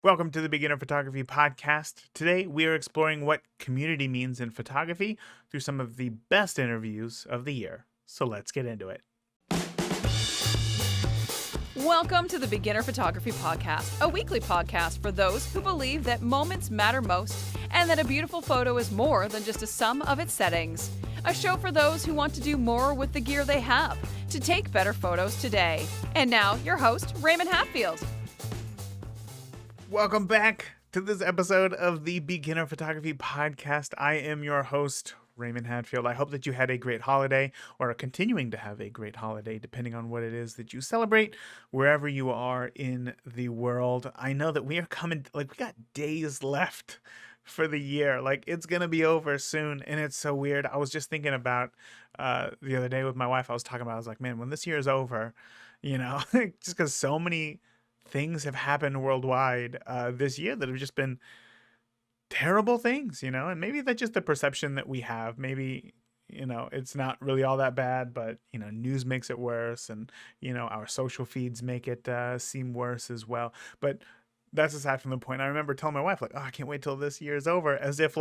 Welcome to the Beginner Photography Podcast. Today, we are exploring what community means in photography through some of the best interviews of the year. So let's get into it. Welcome to the Beginner Photography Podcast, a weekly podcast for those who believe that moments matter most and that a beautiful photo is more than just a sum of its settings. A show for those who want to do more with the gear they have to take better photos today. And now, your host, Raymond Hatfield. Welcome back to this episode of the Beginner Photography Podcast. I am your host, Raymond Hatfield. I hope that you had a great holiday or are continuing to have a great holiday, depending on what it is that you celebrate, wherever you are in the world. I know that we are coming, we got days left for the year. It's going to be over soon, and it's so weird. I was just thinking about the other day with my wife. I was like, man, when this year is over, just because so many things have happened worldwide this year that have just been terrible things, and maybe that's just the perception that we have. Maybe, it's not really all that bad, but, news makes it worse, and, our social feeds make it seem worse as well. But that's aside from the point. I remember telling my wife, I can't wait till this year is over, as if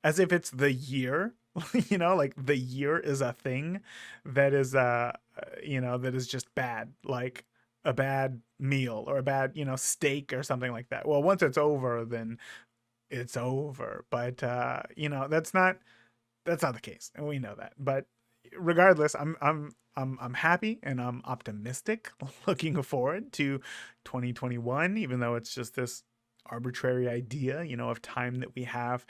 it's the year, the year is a thing that is, that is just bad, like a bad meal or a bad, steak or something like that. Well, once it's over, then it's over. But that's not the case, and we know that. But regardless, I'm happy and I'm optimistic, looking forward to 2021, even though it's just this arbitrary idea, of time that we have.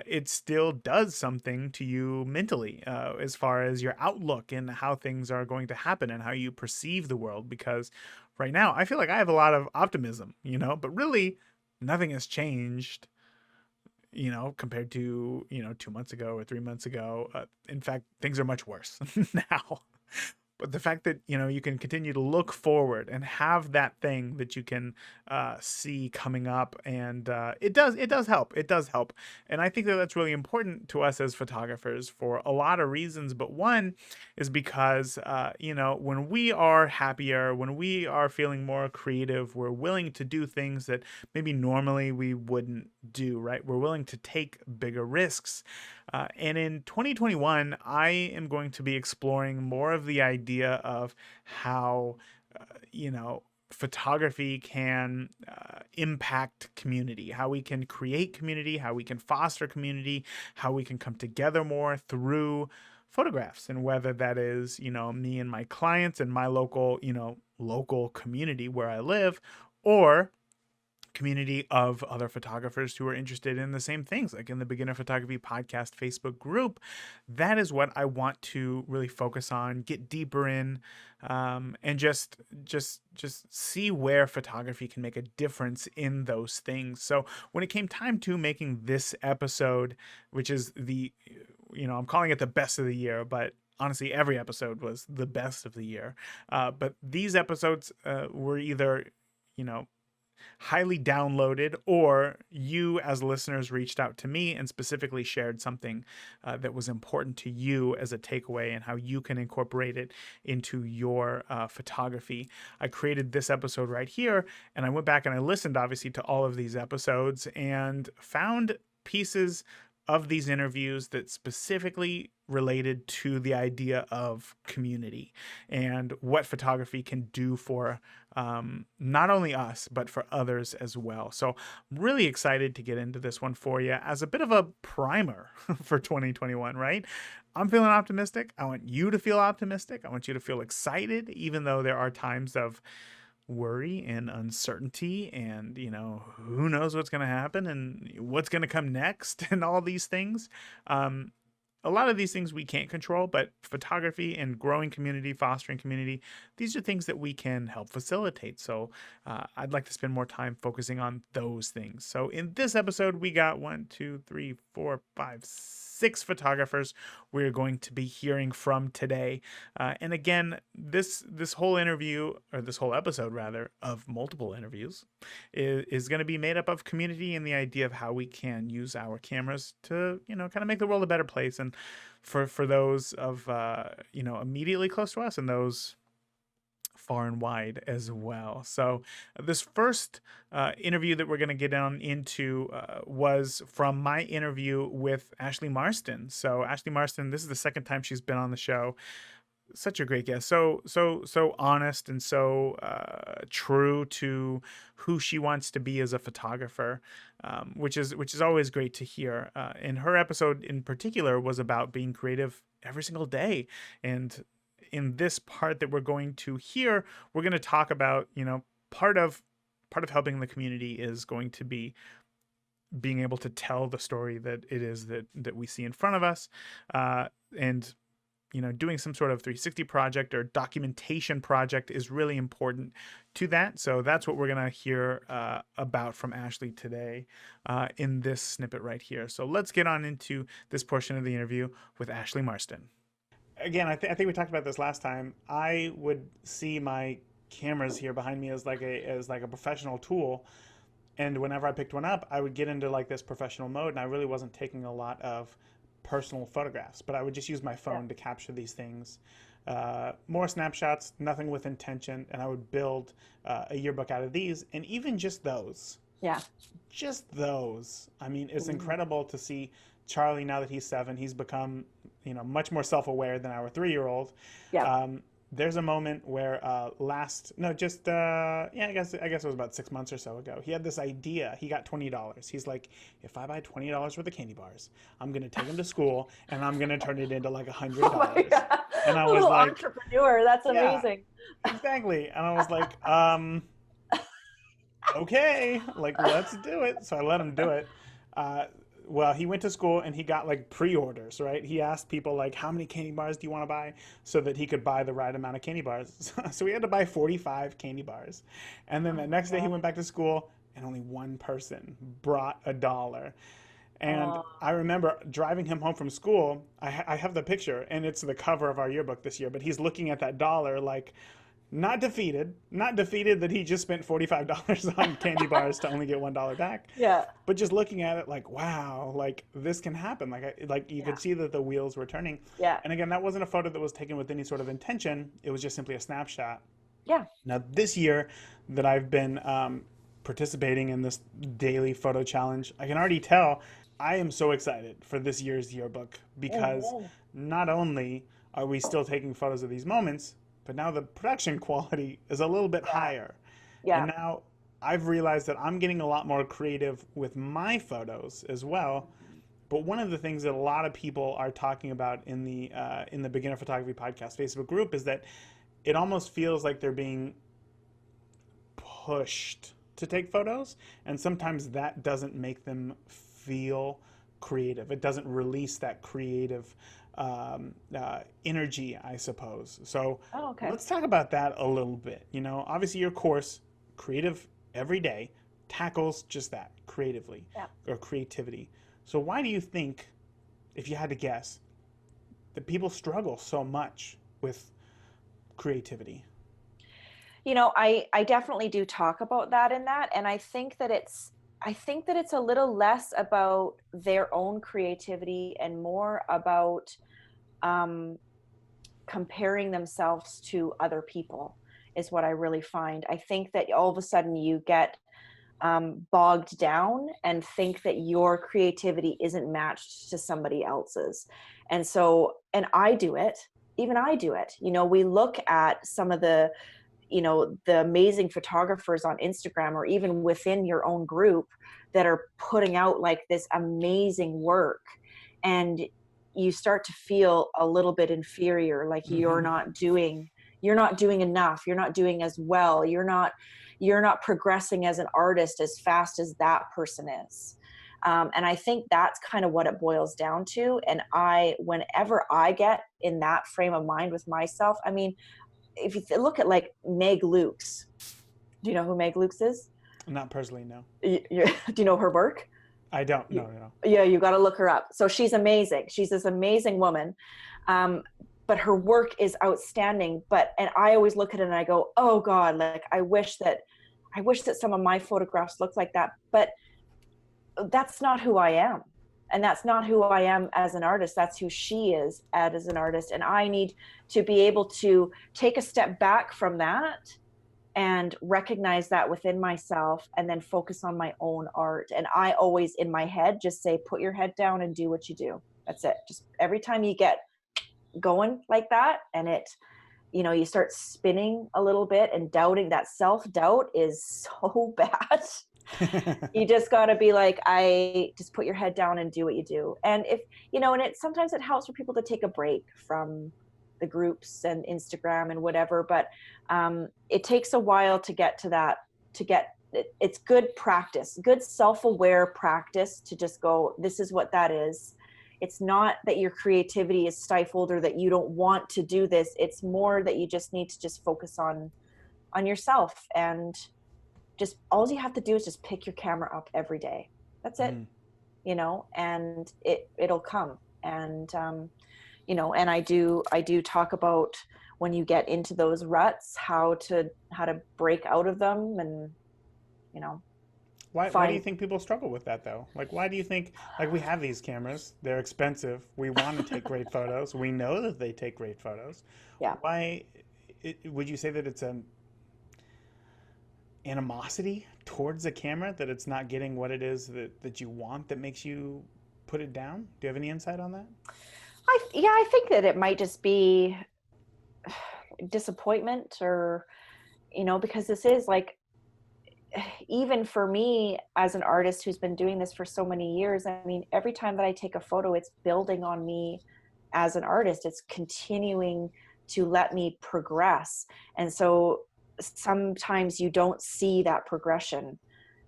It still does something to you mentally, as far as your outlook and how things are going to happen and how you perceive the world. Because right now I feel like I have a lot of optimism, but really nothing has changed, compared to, 2 months ago or 3 months ago. In fact, things are much worse now. But the fact that, you can continue to look forward and have that thing that you can see coming up, and it does help. It does help. And I think that that's really important to us as photographers for a lot of reasons. But one is because, when we are happier, when we are feeling more creative, we're willing to do things that maybe normally we wouldn't do, right? We're willing to take bigger risks. And in 2021, I am going to be exploring more of the idea of how, photography can impact community, how we can create community, how we can foster community, how we can come together more through photographs. And whether that is, me and my clients and my local community where I live, or community of other photographers who are interested in the same things, like in the Beginner Photography Podcast Facebook group. That is what I want to really focus on, get deeper in, and just see where photography can make a difference in those things. So when it came time to making this episode, which is I'm calling it the best of the year, but honestly, every episode was the best of the year. But these episodes were either, highly downloaded, or you as listeners reached out to me and specifically shared something that was important to you as a takeaway and how you can incorporate it into your photography. I created this episode right here, and I went back and I listened obviously to all of these episodes and found pieces of these interviews that specifically related to the idea of community and what photography can do for not only us, but for others as well. So I'm really excited to get into this one for you as a bit of a primer for 2021, right? I'm feeling optimistic. I want you to feel optimistic. I want you to feel excited, even though there are times of worry and uncertainty, and who knows what's going to happen and what's going to come next and all these things. A lot of these things we can't control, but photography and growing community, fostering community, these are things that we can help facilitate. So I'd like to spend more time focusing on those things. So in this episode, we got 6 photographers we're going to be hearing from today. And again, this whole interview, or this whole episode rather, of multiple interviews is going to be made up of community and the idea of how we can use our cameras to, kind of make the world a better place. And for those of, immediately close to us and those far and wide as well. So this first interview that we're going to get on into was from my interview with Ashley Marston. So Ashley Marston, this is the second time she's been on the show. Such a great guest, so honest and so true to who she wants to be as a photographer, which is always great to hear. And her episode in particular was about being creative every single day. And in this part that we're going to hear, we're going to talk about, part of helping the community is going to be being able to tell the story that it is that we see in front of us, and doing some sort of 360 project or documentation project is really important to that. So that's what we're going to hear about from Ashley today in this snippet right here. So let's get on into this portion of the interview with Ashley Marston. Again, I think we talked about this last time. I would see my cameras here behind me as like a professional tool. And whenever I picked one up, I would get into like this professional mode, and I really wasn't taking a lot of personal photographs, but I would just use my phone to capture these things. More snapshots, nothing with intention, and I would build a yearbook out of these, and even just those. Yeah. Just those. I mean, it's incredible to see Charlie, now that he's 7, he's become, much more self-aware than our 3-year-old. Yeah. There's a moment where I guess it was about 6 months or so ago. He had this idea. He got $20. He's like, if I buy $20 worth of candy bars, I'm gonna take them to school and I'm gonna turn it into like $100. Oh, and I was like, entrepreneur. That's amazing. Yeah, exactly. And I was like, okay, like let's do it. So I let him do it. Well, he went to school and he got like pre-orders, right? He asked people like, how many candy bars do you want to buy, so that he could buy the right amount of candy bars. So he had to buy 45 candy bars. And then the next day he went back to school and only one person brought $1. And I remember driving him home from school. I have the picture, and it's the cover of our yearbook this year, but he's looking at that dollar like, not defeated that he just spent $45 on candy bars to only get $1 back. Yeah. But just looking at it like, wow, like this can happen. Like you could see that the wheels were turning. Yeah. And again, that wasn't a photo that was taken with any sort of intention. It was just simply a snapshot. Yeah. Now this year that I've been participating in this daily photo challenge, I can already tell I am so excited for this year's yearbook, because not only are we still taking photos of these moments, but now the production quality is a little bit higher. Yeah. And now I've realized that I'm getting a lot more creative with my photos as well. But one of the things that a lot of people are talking about in the Beginner Photography Podcast Facebook group is that it almost feels like they're being pushed to take photos. And sometimes that doesn't make them feel creative. It doesn't release that creative energy, I suppose. So let's talk about that a little bit. Obviously your course, Creative Every Day, tackles just that, creatively, or creativity. So why do you think, if you had to guess, that people struggle so much with creativity? I definitely do talk about that in that, and I think that it's a little less about their own creativity and more about comparing themselves to other people is what I really find. I think that all of a sudden you get bogged down and think that your creativity isn't matched to somebody else's. And I do it. Even I do it. We look at some of the amazing photographers on Instagram, or even within your own group, that are putting out like this amazing work, and you start to feel a little bit inferior, like you're not doing enough, you're not doing as well, you're not progressing as an artist as fast as that person is. And I think that's kind of what it boils down to. And whenever I get in that frame of mind with myself, I mean, if you look at like Meg Lukes, do you know who Meg Lukes is? Not personally, no. Do you know her work? I don't. No. Yeah, you got to look her up. So she's amazing. She's this amazing woman, but her work is outstanding. And I always look at it and I go, oh God, like I wish that some of my photographs looked like that. But that's not who I am. And that's not who I am as an artist. That's who she is as an artist. And I need to be able to take a step back from that and recognize that within myself, and then focus on my own art. And I always in my head just say, put your head down and do what you do. That's it. Just every time you get going like that, and it, you know, you start spinning a little bit and doubting, that self-doubt is so bad. You just got to be like, I just put your head down and do what you do. And if, you know, and it sometimes it helps for people to take a break from the groups and Instagram and whatever, but it takes a while to get to that, it's good practice, good self-aware practice to just go, this is what that is. It's not that your creativity is stifled or that you don't want to do this. It's more that you just need to just focus on yourself, and just all you have to do is just pick your camera up every day. That's it. You know, and it'll come. And you know, and I do talk about when you get into those ruts, how to break out of them, and you know. Why do you think people struggle with that though? Like, why do you think, like, we have these cameras, they're expensive, we want to take great photos, we know that they take great photos. Yeah. Why would you say that it's an animosity towards the camera, that it's not getting what it is that you want, that makes you put it down? Do you have any insight on that? I think that it might just be disappointment, or, you know, because this is like, even for me as an artist who's been doing this for so many years, I mean, every time that I take a photo, it's building on me as an artist. It's continuing to let me progress. And so sometimes you don't see that progression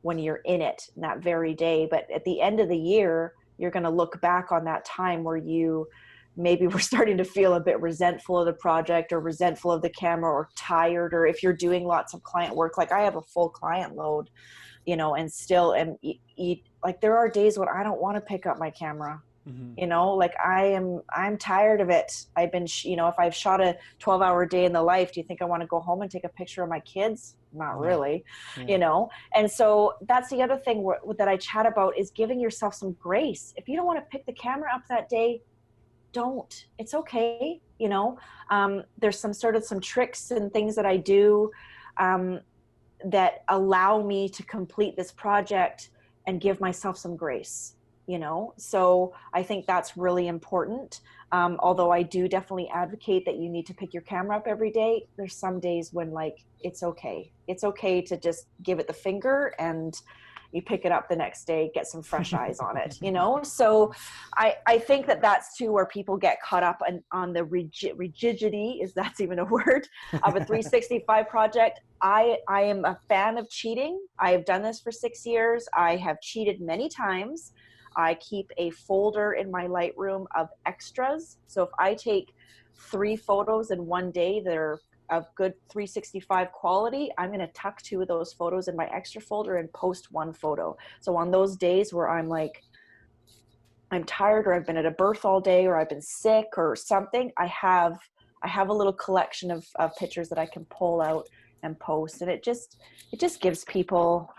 when you're in it that very day. But at the end of the year, you're going to look back on that time where you maybe were starting to feel a bit resentful of the project, or resentful of the camera, or tired, or if you're doing lots of client work, like I have a full client load, you know, and still, and like there are days when I don't want to pick up my camera. You know, like I'm tired of it. I've been, you know, if I've shot a 12-hour day in the life, do you think I want to go home and take a picture of my kids? Not really, you know? And so that's the other thing that I chat about, is giving yourself some grace. If you don't want to pick the camera up that day, don't. It's okay. You know, there's some tricks and things that I do that allow me to complete this project and give myself some grace, you know? So I think that's really important. Although I do definitely advocate that you need to pick your camera up every day. There's some days when, like, it's okay. It's okay to just give it the finger, and you pick it up the next day, get some fresh eyes on it, you know? So I think that that's too where people get caught up on the rigidity, is that's even a word, of a 365 project. I am a fan of cheating. I have done this for 6 years. I have cheated many times. I keep a folder in my Lightroom of extras. So if I take 3 photos in one day that are of good 365 quality, I'm going to tuck 2 of those photos in my extra folder and post 1 photo. So on those days where I'm like, I'm tired, or I've been at a birth all day, or I've been sick or something, I have a little collection of pictures that I can pull out and post. And it just gives people,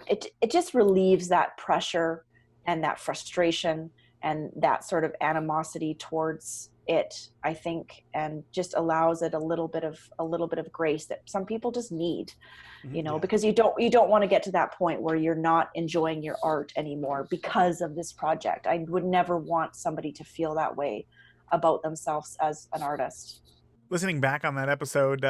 it just relieves that pressure and that frustration and that sort of animosity towards it, I think, and just allows it a little bit of grace that some people just need, you know, because you don't want to get to that point where you're not enjoying your art anymore because of this project. I would never want somebody to feel that way about themselves as an artist. Listening back on that episode,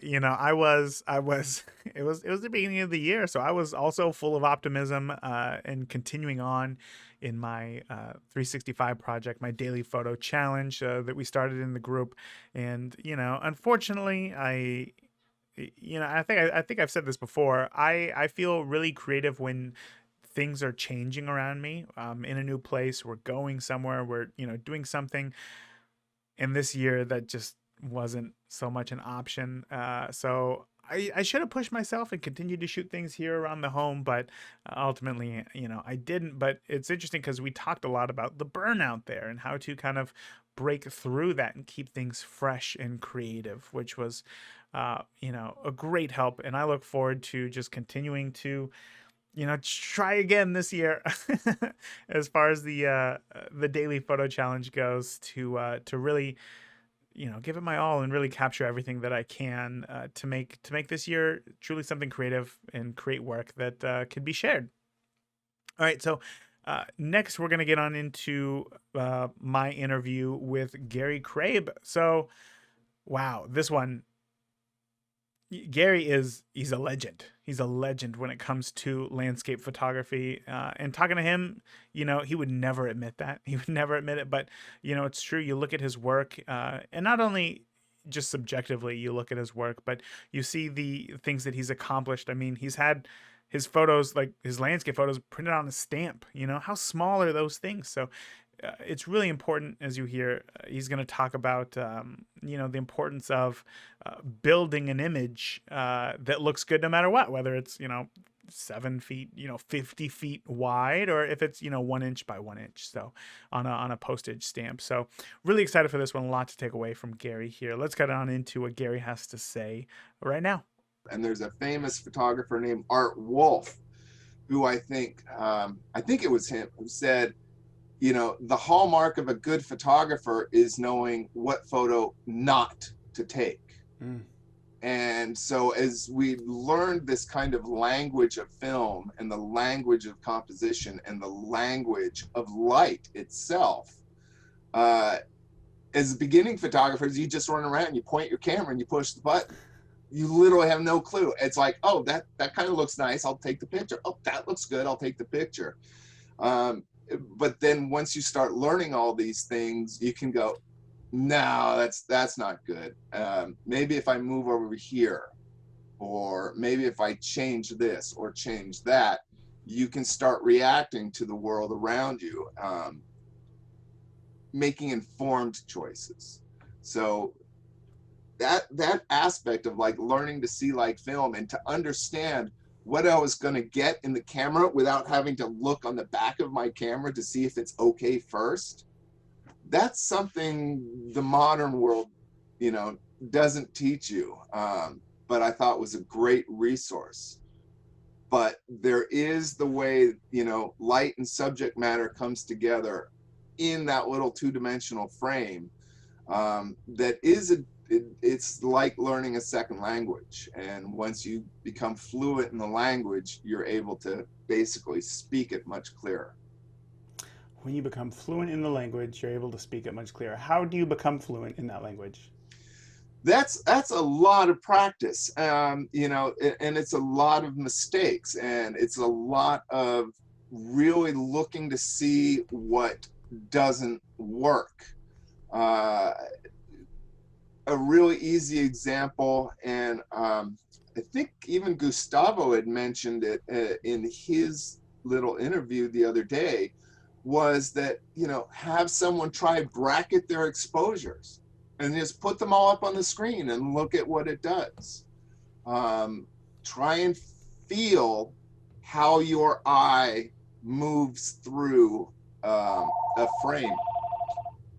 you know, it was the beginning of the year, so I was also full of optimism and continuing on in my 365 project, my daily photo challenge that we started in the group. And, you know, unfortunately, I think I've said this before. I feel really creative when things are changing around me. In a new place, we're going somewhere, we're, you know, doing something. And this year that just wasn't so much an option. So I should have pushed myself and continued to shoot things here around the home, but ultimately, you know, I didn't. But it's interesting because we talked a lot about the burnout there and how to kind of break through that and keep things fresh and creative, which was, you know, a great help. And I look forward to just continuing to try again this year as far as the daily photo challenge goes to really, give it my all and really capture everything that I can to make this year truly something creative and create work that can be shared. All right, so next we're going to get on into my interview with Gary Crabbe. So, wow, this one, Gary he's a legend. He's a legend when it comes to landscape photography. And talking to him, he would never admit that. He would never admit it, but it's true. You look at his work, and not only just subjectively you look at his work, but you see the things that he's accomplished. I mean, he's had his photos, like his landscape photos, printed on a stamp. How small are those things? So it's really important, as you hear. He's going to talk about, the importance of building an image that looks good no matter what, whether it's, 7 feet, 50 feet wide, or if it's, 1 inch by 1 inch. So on a postage stamp. So really excited for this one. A lot to take away from Gary here. Let's get on into what Gary has to say right now. And there's a famous photographer named Art Wolf, who I think it was him who said, the hallmark of a good photographer is knowing what photo not to take. And so as we learned this kind of language of film and the language of composition and the language of light itself, as beginning photographers, you just run around, you point your camera and you push the button. You literally have no clue. It's like, oh, that kind of looks nice, I'll take the picture. Oh, that looks good, I'll take the picture. But then once you start learning all these things, you can go, no, that's not good. Maybe if I move over here, or maybe if I change this or change that, you can start reacting to the world around you, making informed choices. So that aspect of like learning to see like film and to understand what I was going to get in the camera without having to look on the back of my camera to see if it's okay first. That's something the modern world, doesn't teach you, but I thought was a great resource. But there is the way, light and subject matter comes together in that little two-dimensional frame, that is it's like learning a second language. And once you become fluent in the language, you're able to basically speak it much clearer. When you become fluent in the language, you're able to speak it much clearer. How do you become fluent in that language? That's a lot of practice, and it's a lot of mistakes, and it's a lot of really looking to see what doesn't work. A really easy example, and I think even Gustavo had mentioned it in his little interview the other day, was that, have someone try bracket their exposures and just put them all up on the screen and look at what it does. Try and feel how your eye moves through a frame.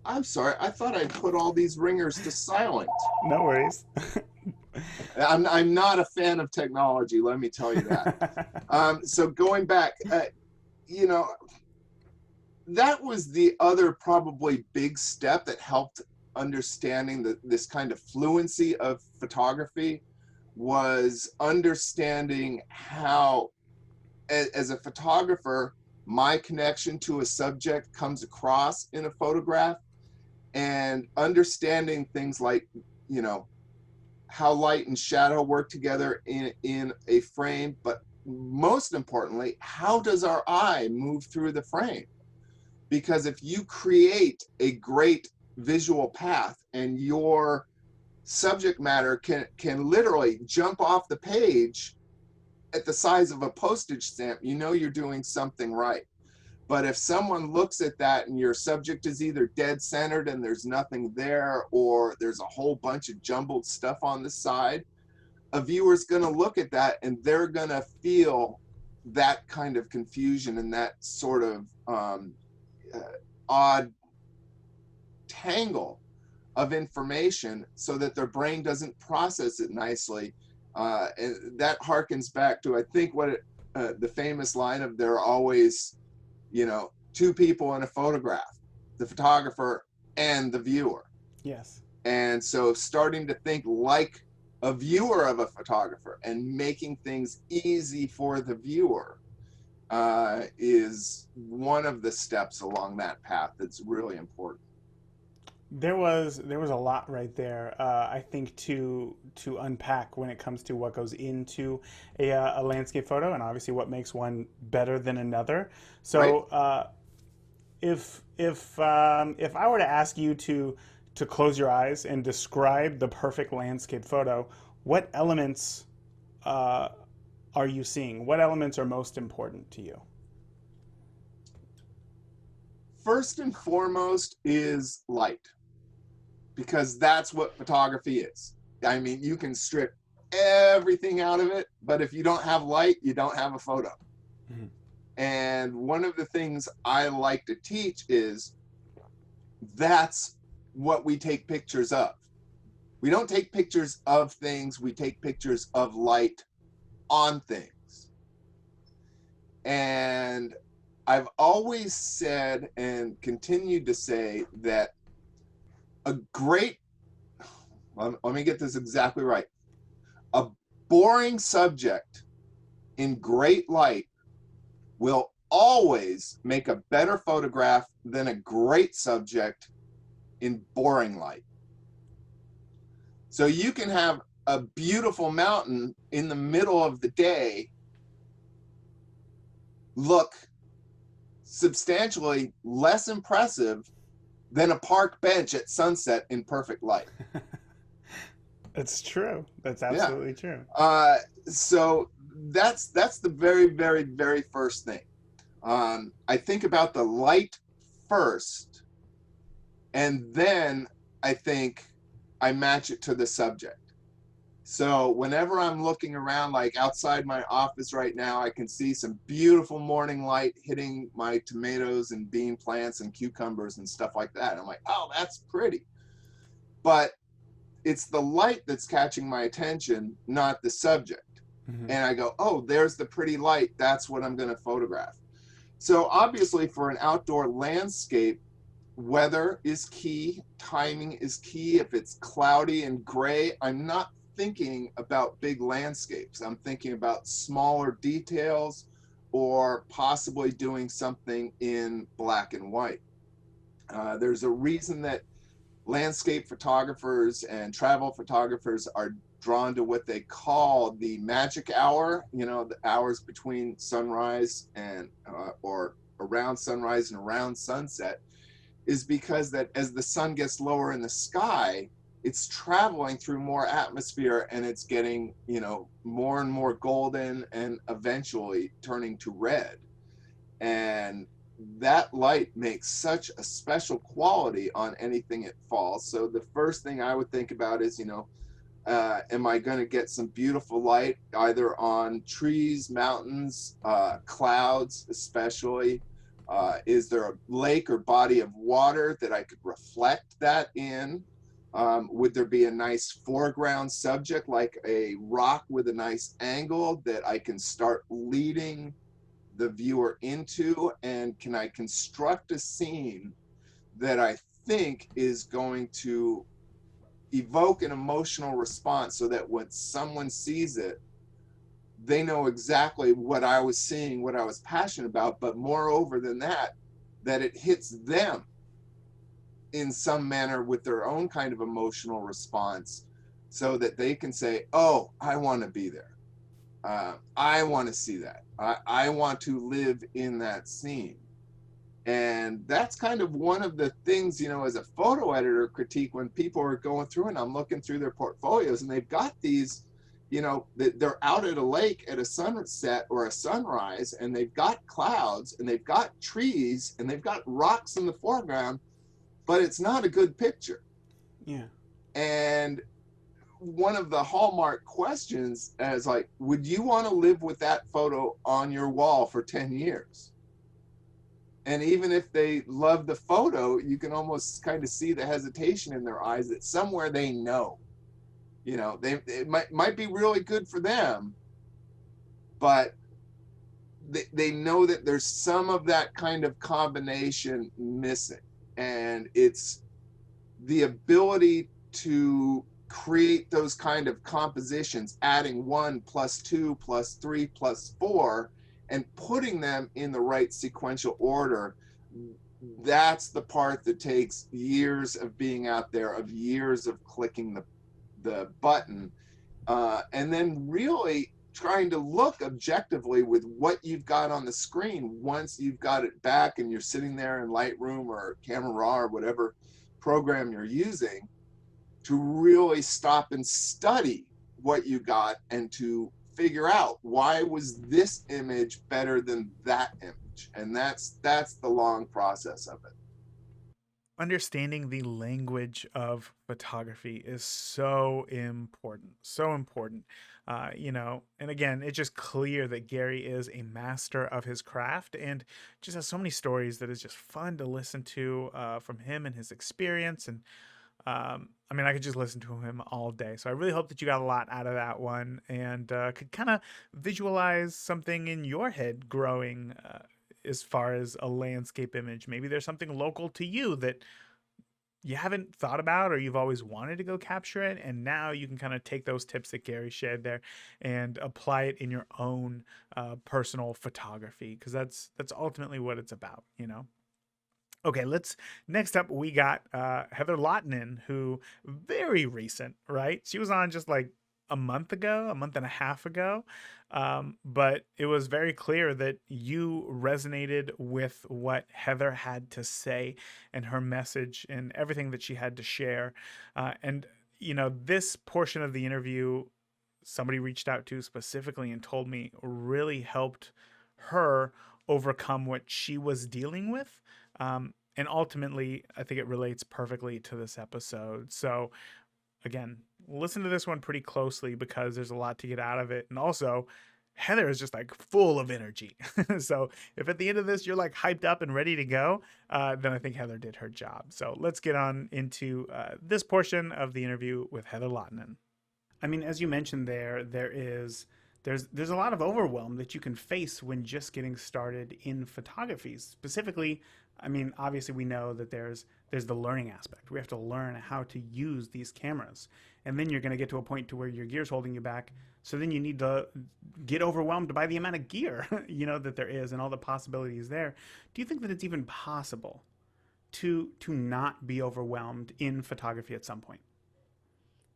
I'm sorry, I thought I'd put all these ringers to silent. No worries. I'm not a fan of technology, let me tell you that. So going back, that was the other probably big step that helped understanding this kind of fluency of photography, was understanding how, as a photographer, my connection to a subject comes across in a photograph, and understanding things like, how light and shadow work together in a frame, but most importantly, how does our eye move through the frame? Because if you create a great visual path and your subject matter can literally jump off the page at the size of a postage stamp, you're doing something right. But if someone looks at that and your subject is either dead centered and there's nothing there, or there's a whole bunch of jumbled stuff on the side, a viewer's going to look at that and they're going to feel that kind of confusion and that sort of odd tangle of information, so that their brain doesn't process it nicely. And that harkens back to, I think, what the famous line of there are always, two people in a photograph, the photographer and the viewer. Yes. And so starting to think like a viewer of a photographer and making things easy for the viewer is one of the steps along that path that's really important. There was a lot right there. I think to unpack when it comes to what goes into a landscape photo, and obviously what makes one better than another. So if I were to ask you to close your eyes and describe the perfect landscape photo, what elements are you seeing? What elements are most important to you? First and foremost is light, because that's what photography is. I mean, you can strip everything out of it, but if you don't have light, you don't have a photo. Mm-hmm. And one of the things I like to teach is that's what we take pictures of. We don't take pictures of things, we take pictures of light on things. And I've always said and continued to say that let me get this exactly right. A boring subject in great light will always make a better photograph than a great subject in boring light. So you can have a beautiful mountain in the middle of the day look substantially less impressive than a park bench at sunset in perfect light. That's true. That's absolutely true. So that's the very, very, very first thing. I think about the light first, and then I think I match it to the subject. So whenever I'm looking around, like outside my office right now, I can see some beautiful morning light hitting my tomatoes and bean plants and cucumbers and stuff like that. I'm like, oh, that's pretty. But it's the light that's catching my attention, not the subject. Mm-hmm. And I go, oh, there's the pretty light. That's what I'm going to photograph. So obviously for an outdoor landscape, weather is key, timing is key. If it's cloudy and gray, I'm not thinking about big landscapes. I'm thinking about smaller details or possibly doing something in black and white. There's a reason that landscape photographers and travel photographers are drawn to what they call the magic hour, the hours between sunrise and or around sunrise and around sunset, is because that as the sun gets lower in the sky, it's traveling through more atmosphere and it's getting, more and more golden and eventually turning to red. And that light makes such a special quality on anything it falls. So the first thing I would think about is, am I going to get some beautiful light either on trees, mountains, clouds especially? Is there a lake or body of water that I could reflect that in? Would there be a nice foreground subject like a rock with a nice angle that I can start leading the viewer into? And can I construct a scene that I think is going to evoke an emotional response so that when someone sees it, they know exactly what I was seeing, what I was passionate about, but moreover than that, that it hits them in some manner with their own kind of emotional response so that they can say, oh, I want to be there. I want to see that. I want to live in that scene. And that's kind of one of the things, as a photo editor critique when people are going through and I'm looking through their portfolios and they've got these, they're out at a lake at a sunset or a sunrise and they've got clouds and they've got trees and they've got rocks in the foreground, but it's not a good picture. Yeah. And one of the hallmark questions is like, would you want to live with that photo on your wall for 10 years? And even if they love the photo, you can almost kind of see the hesitation in their eyes that somewhere they know, it might be really good for them, but they know that there's some of that kind of combination missing, and it's the ability to create those kind of compositions, adding 1 plus 2 plus 3 plus 4 and putting them in the right sequential order. That's the part that takes years of being out there, of years of clicking the button, and then really trying to look objectively with what you've got on the screen once you've got it back and you're sitting there in Lightroom or Camera Raw or whatever program you're using, to really stop and study what you got and to figure out, why was this image better than that image? And that's the long process of it. Understanding the language of photography is so important, so important. And again, it's just clear that Gary is a master of his craft and just has so many stories that is just fun to listen to from him and his experience. And I could just listen to him all day. So I really hope that you got a lot out of that one and could kind of visualize something in your head growing as far as a landscape image. Maybe there's something local to you that you haven't thought about, or you've always wanted to go capture it, and now you can kind of take those tips that Gary shared there and apply it in your own personal photography, because that's ultimately what it's about. Okay, next up we got Heather Lautnin, who very recent, right? She was on just like a month and a half ago. But it was very clear that you resonated with what Heather had to say and her message and everything that she had to share. This portion of the interview, somebody reached out to specifically and told me really helped her overcome what she was dealing with. And ultimately, I think it relates perfectly to this episode. So again, listen to this one pretty closely because there's a lot to get out of it. And also, Heather is just like full of energy. So if at the end of this, you're like hyped up and ready to go, then I think Heather did her job. So let's get on into this portion of the interview with Heather Lautnin. As you mentioned there's a lot of overwhelm that you can face when just getting started in photography. Specifically, obviously we know that there's the learning aspect. We have to learn how to use these cameras. And then you're going to get to a point to where your gear's holding you back. So then you need to get overwhelmed by the amount of gear, that there is and all the possibilities there. Do you think that it's even possible to not be overwhelmed in photography at some point?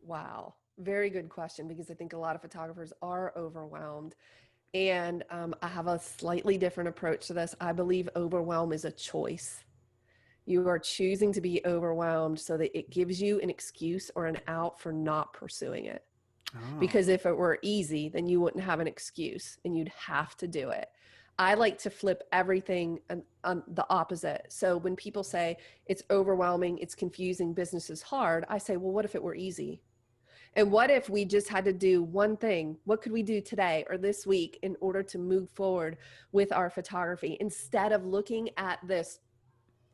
Wow. Very good question, because I think a lot of photographers are overwhelmed. And I have a slightly different approach to this. I believe overwhelm is a choice. You are choosing to be overwhelmed so that it gives you an excuse or an out for not pursuing it. Oh. Because if it were easy, then you wouldn't have an excuse and you'd have to do it. I like to flip everything on the opposite. So when people say it's overwhelming, it's confusing, business is hard, I say, well, what if it were easy? And what if we just had to do one thing? What could we do today or this week in order to move forward with our photography instead of looking at this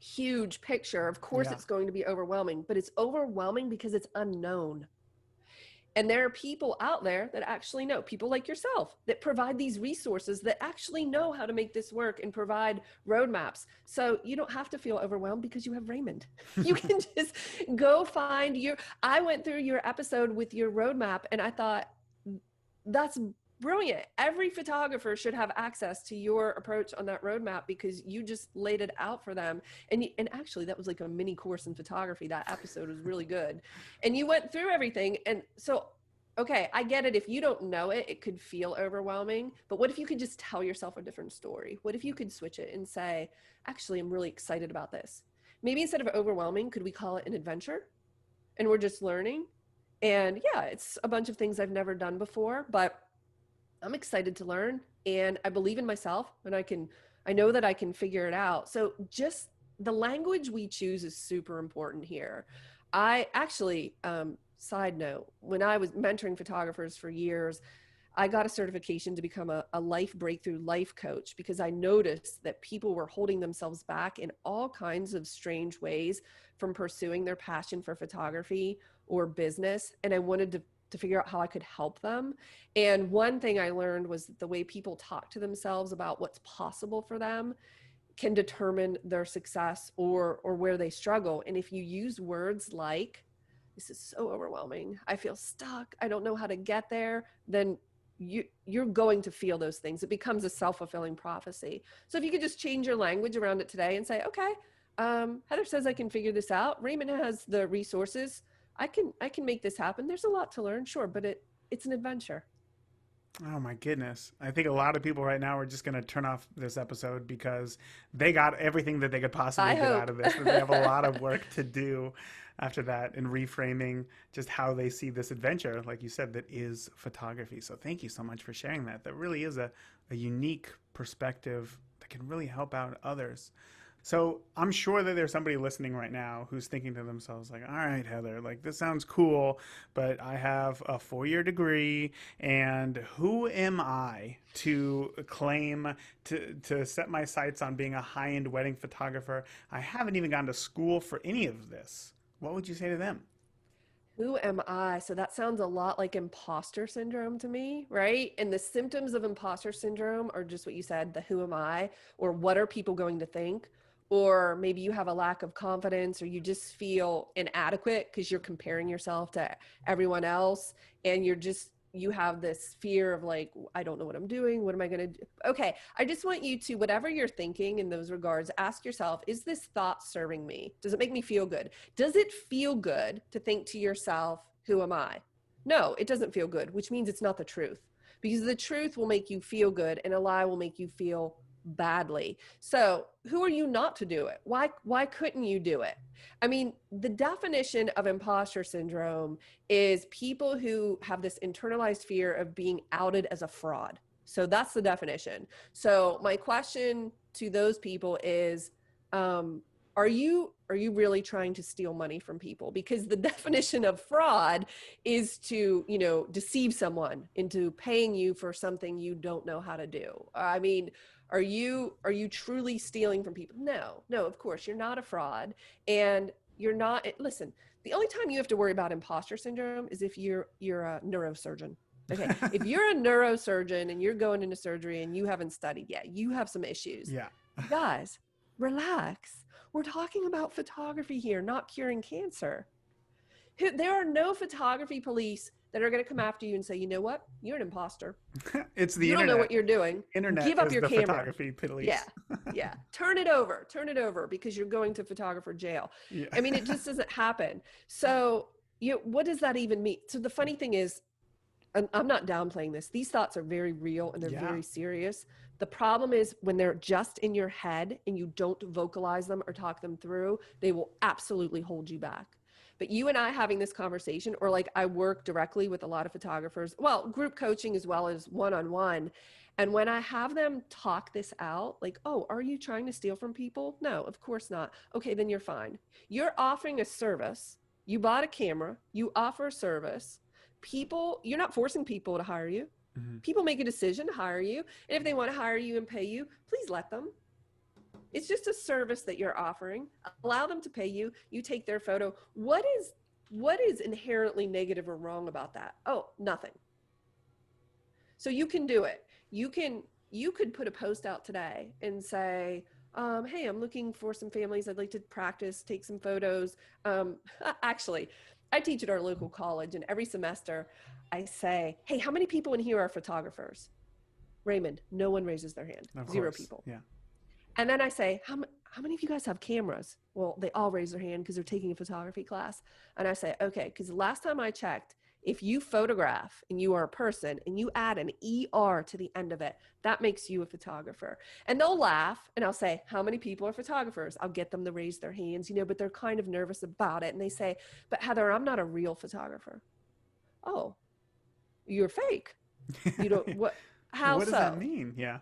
huge picture? Of course, It's going to be overwhelming, but it's overwhelming because it's unknown. And there are people out there that actually know, people like yourself, that provide these resources that actually know how to make this work and provide roadmaps. So you don't have to feel overwhelmed because you have Raymond. You can just go find I went through your episode with your roadmap and I thought, that's brilliant. Every photographer should have access to your approach on that roadmap because you just laid it out for them. And actually that was like a mini course in photography. That episode was really good. And you went through everything. And so, okay, I get it. If you don't know it, it could feel overwhelming, but what if you could just tell yourself a different story? What if you could switch it and say, actually, I'm really excited about this. Maybe instead of overwhelming, could we call it an adventure? And we're just learning. And yeah, it's a bunch of things I've never done before, but I'm excited to learn and I believe in myself and I know that I can figure it out. So just the language we choose is super important here. I actually, side note, when I was mentoring photographers for years, I got a certification to become a life breakthrough life coach because I noticed that people were holding themselves back in all kinds of strange ways from pursuing their passion for photography or business. And I wanted to to figure out how I could help them. And one thing I learned was that the way people talk to themselves about what's possible for them can determine their success or where they struggle. And if you use words like, this is so overwhelming, I feel stuck, I don't know how to get there, then you're going to feel those things. It becomes a self-fulfilling prophecy. So if you could just change your language around it today and say, okay, Heather says I can figure this out. Raymond has the resources. I can make this happen. There's a lot to learn, sure, but it's an adventure. Oh my goodness. I think a lot of people right now are just going to turn off this episode because they got everything that they could possibly get out of this. But they have a lot of work to do after that in reframing just how they see this adventure, like you said, that is photography. So thank you so much for sharing that. That really is a unique perspective that can really help out others. So I'm sure that there's somebody listening right now who's thinking to themselves like, all right, Heather, like this sounds cool, but I have a 4-year degree and who am I to claim to set my sights on being a high-end wedding photographer? I haven't even gone to school for any of this. What would you say to them? Who am I? So that sounds a lot like imposter syndrome to me, right? And the symptoms of imposter syndrome are just what you said, the who am I, or what are people going to think? Or maybe you have a lack of confidence, or you just feel inadequate because you're comparing yourself to everyone else. And you have this fear of like, I don't know what I'm doing. What am I going to do? Okay. I just want you to, whatever you're thinking in those regards, ask yourself, is this thought serving me? Does it make me feel good? Does it feel good to think to yourself, who am I? No, it doesn't feel good, which means it's not the truth, because the truth will make you feel good and a lie will make you feel badly. So who are you not to do it? Why couldn't you do it? I mean, the definition of imposter syndrome is people who have this internalized fear of being outed as a fraud. So that's the definition. So my question to those people is, are you really trying to steal money from people? Because the definition of fraud is to, deceive someone into paying you for something you don't know how to do. I mean, are you truly stealing from people? No, of course, you're not a fraud. And you're not, listen, the only time you have to worry about imposter syndrome is if you're a neurosurgeon. Okay. If you're a neurosurgeon and you're going into surgery and you haven't studied yet, you have some issues. Yeah. Guys, relax. We're talking about photography here, not curing cancer. There are no photography police that are going to come after you and say, you know what? You're an imposter. It's the you internet. don't know what you're doing. Internet Give up is your the camera. photography police. Yeah. Turn it over because you're going to photographer jail. Yeah. I mean, it just doesn't happen. So what does that even mean? So the funny thing is, I'm not downplaying this. These thoughts are very real and they're very serious. The problem is when they're just in your head and you don't vocalize them or talk them through, they will absolutely hold you back. But you and I having this conversation, or like I work directly with a lot of photographers, well, group coaching as well as one-on-one. And when I have them talk this out, like, oh, are you trying to steal from people? No, of course not. Okay, then you're fine. You're offering a service. You bought a camera. You offer a service. You're not forcing people to hire you. Mm-hmm. People make a decision to hire you. And if they want to hire you and pay you, please let them. It's just a service that you're offering. Allow them to pay you. You take their photo. What is inherently negative or wrong about that? Oh, nothing. So you can do it. You could put a post out today and say, hey, I'm looking for some families. I'd like to practice, take some photos. Actually, I teach at our local college, and every semester I say, hey, how many people in here are photographers? Raymond, no one raises their hand. Zero people. Yeah. And then I say, how many of you guys have cameras? Well, they all raise their hand because they're taking a photography class. And I say, okay, because the last time I checked, if you photograph and you are a person and you add an ER to the end of it, that makes you a photographer. And they'll laugh and I'll say, how many people are photographers? I'll get them to raise their hands, but they're kind of nervous about it. And they say, but Heather, I'm not a real photographer. Oh, you're fake. You don't, how what does so? that mean? Yeah.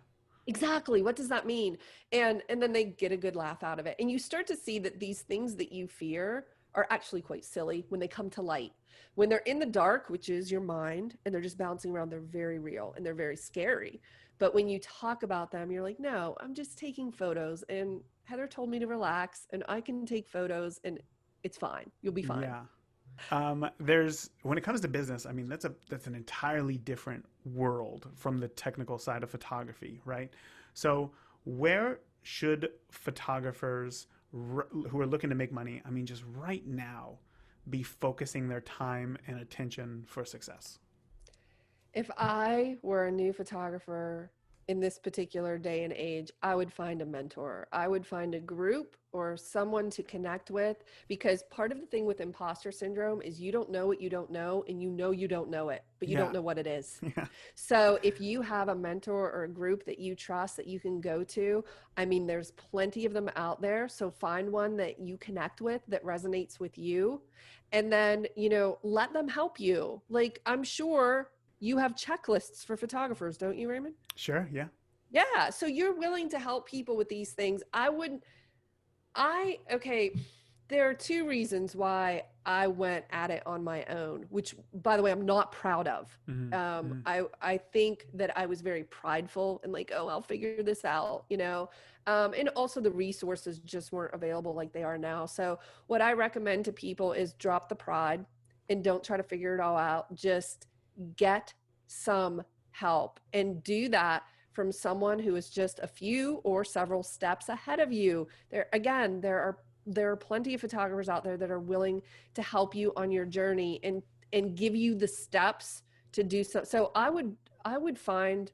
Exactly. What does that mean? And then they get a good laugh out of it. And you start to see that these things that you fear are actually quite silly when they come to light. When they're in the dark, which is your mind, and they're just bouncing around, they're very real and they're very scary. But when you talk about them, you're like, no, I'm just taking photos. And Heather told me to relax and I can take photos and it's fine. You'll be fine. Yeah. There's when it comes to business, I mean that's an entirely different world from the technical side of photography, right? So where should photographers who are looking to make money, I mean just right now, be focusing their time and attention for success? If I were a new photographer in this particular day and age, I would find a mentor. I would find a group or someone to connect with, because part of the thing with imposter syndrome is you don't know what you don't know, and you don't know it, but you don't Yeah. know what it is. Yeah. So if you have a mentor or a group that you trust that you can go to, I mean, there's plenty of them out there. So find one that you connect with that resonates with you. And then, let them help you. Like, I'm sure you have checklists for photographers, don't you, Raymond? Sure, yeah. Yeah. So you're willing to help people with these things. Okay, there are two reasons why I went at it on my own, which, by the way, I'm not proud of. Mm-hmm. Mm-hmm. I think that I was very prideful and like, oh, I'll figure this out, and also the resources just weren't available like they are now. So what I recommend to people is drop the pride and don't try to figure it all out. Just get some help, and do that from someone who is just a few or several steps ahead of you. There are plenty of photographers out there that are willing to help you on your journey and give you the steps to do so. So I would find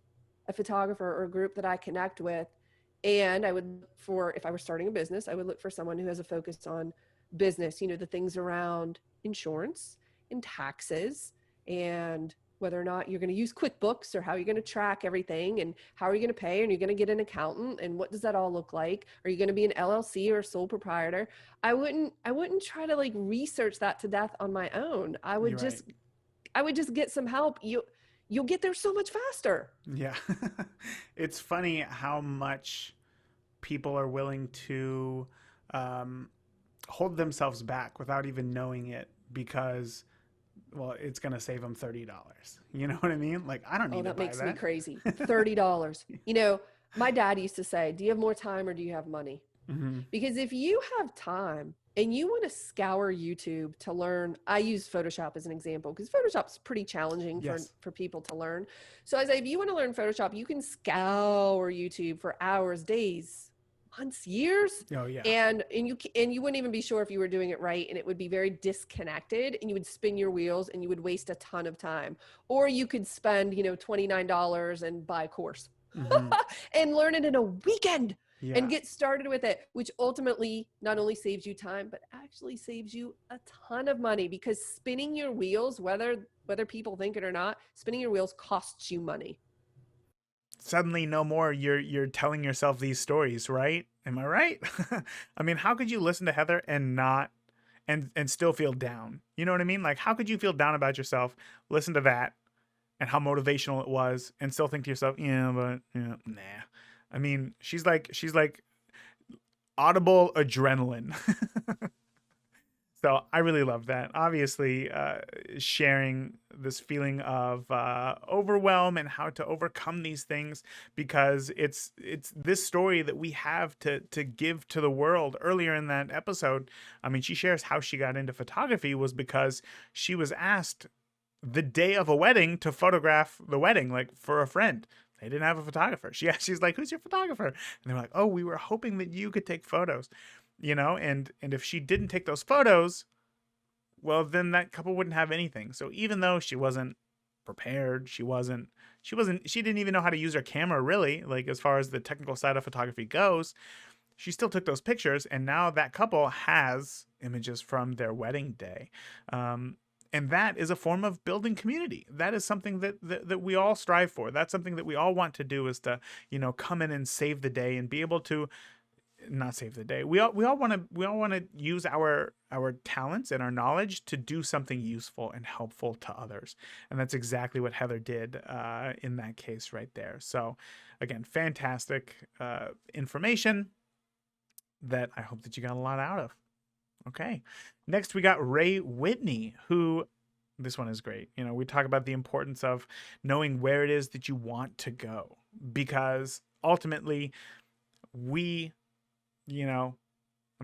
a photographer or a group that I connect with, and I would look for, if I were starting a business, I would look for someone who has a focus on business, the things around insurance and taxes, and whether or not you're going to use QuickBooks, or how you're going to track everything, and how are you going to pay, and you're going to get an accountant, and what does that all look like? Are you going to be an LLC or a sole proprietor? I wouldn't try to like research that to death on my own. I would You're right. just get some help. You'll get there so much faster. Yeah. It's funny how much people are willing to hold themselves back without even knowing it because, well, it's going to save them $30. You know what I mean? Like, I don't need Oh, to that buy makes me that. crazy. $30. My dad used to say, do you have more time or do you have money? Mm-hmm. Because if you have time and you want to scour YouTube to learn, I use Photoshop as an example because Photoshop's pretty challenging Yes. for people to learn. So I say, if you want to learn Photoshop, you can scour YouTube for hours, days, months, years. Oh, yeah. And you wouldn't even be sure if you were doing it right, and it would be very disconnected, and you would spin your wheels and you would waste a ton of time. Or you could spend, $29 and buy a course Mm-hmm. and learn it in a weekend. Yeah. And get started with it, which ultimately not only saves you time, but actually saves you a ton of money, because spinning your wheels, whether people think it or not, spinning your wheels costs you money. Suddenly, no more you're telling yourself these stories, right? Am I right? I mean, how could you listen to Heather and not and still feel down? You know what I mean? Like, how could you feel down about yourself, listen to that, and how motivational it was, and still think to yourself, yeah, but yeah, nah. I mean, she's like audible adrenaline. So I really love that. Obviously, sharing this feeling of overwhelm and how to overcome these things, because it's this story that we have to give to the world. Earlier in that episode, I mean, she shares how she got into photography was because she was asked the day of a wedding to photograph the wedding, like for a friend. They didn't have a photographer. She's like, "Who's your photographer?" And they're like, "Oh, we were hoping that you could take photos." And if she didn't take those photos, well, then that couple wouldn't have anything. So even though she wasn't prepared, she didn't even know how to use her camera, really, like as far as the technical side of photography goes. She still took those pictures, and now that couple has images from their wedding day. And that is a form of building community. That is something that we all strive for. That's something that we all want to do, is to, come in and save the day and be able to not save the day. We all want to use our talents and our knowledge to do something useful and helpful to others. And that's exactly what Heather did in that case right there. So again, fantastic information that I hope that you got a lot out of. Okay. Next, we got Rhea Whitney, who, this one is great. We talk about the importance of knowing where it is that you want to go, because ultimately let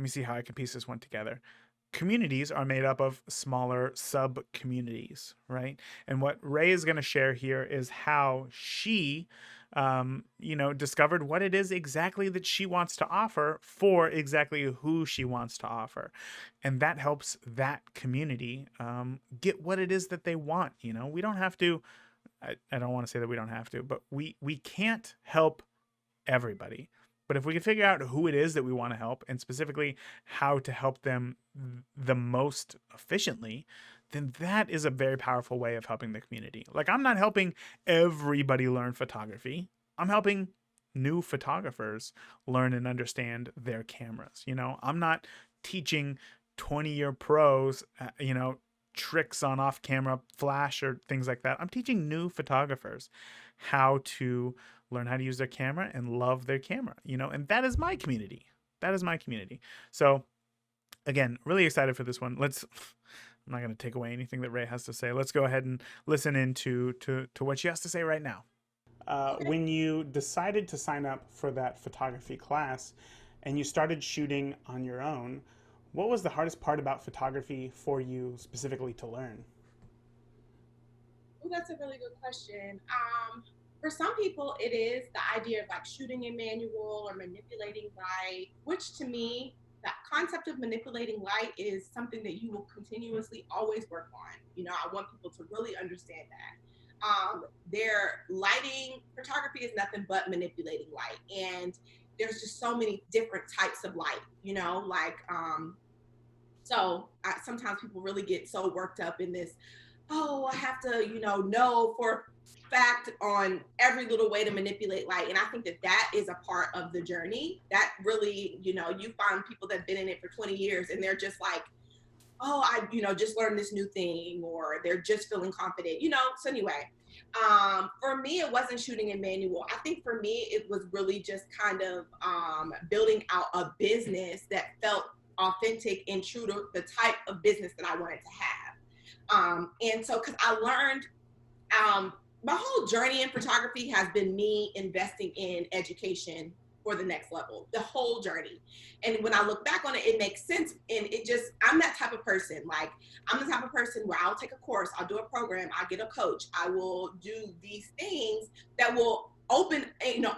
me see how I can piece this one together. communities are made up of smaller sub communities, right? And what Ray is going to share here is how she, discovered what it is exactly that she wants to offer for exactly who she wants to offer. And that helps that community get what it is that they want. We don't have to, I don't want to say that we don't have to, but we can't help everybody. But if we can figure out who it is that we want to help and specifically how to help them the most efficiently, then that is a very powerful way of helping the community. Like, I'm not helping everybody learn photography. I'm helping new photographers learn and understand their cameras. I'm not teaching 20-year pros, tricks on off-camera flash or things like that. I'm teaching new photographers how to learn how to use their camera and love their camera, and that is my community. That is my community. So again, really excited for this one. I'm not going to take away anything that Ray has to say. Let's go ahead and listen into to what she has to say right now. When you decided to sign up for that photography class and you started shooting on your own, what was the hardest part about photography for you specifically to learn? Oh, that's a really good question. For some people, it is the idea of like shooting in manual or manipulating light, which to me, that concept of manipulating light is something that you will continuously always work on. I want people to really understand that. Their lighting photography is nothing but manipulating light. And there's just so many different types of light, sometimes people really get so worked up in this, I have to, know for fact on every little way to manipulate light. And I think that is a part of the journey that really, you find people that have been in it for 20 years and they're just like, I just learned this new thing, or they're just feeling confident, So anyway, for me, it wasn't shooting in manual. I think for me, it was really just kind of building out a business that felt authentic and true to the type of business that I wanted to have. And so, because I learned, my whole journey in photography has been me investing in education for the next level, the whole journey. And when I look back on it, it makes sense. And I'm that type of person. Like, I'm the type of person where I'll take a course, I'll do a program, I'll get a coach, I will do these things that will open,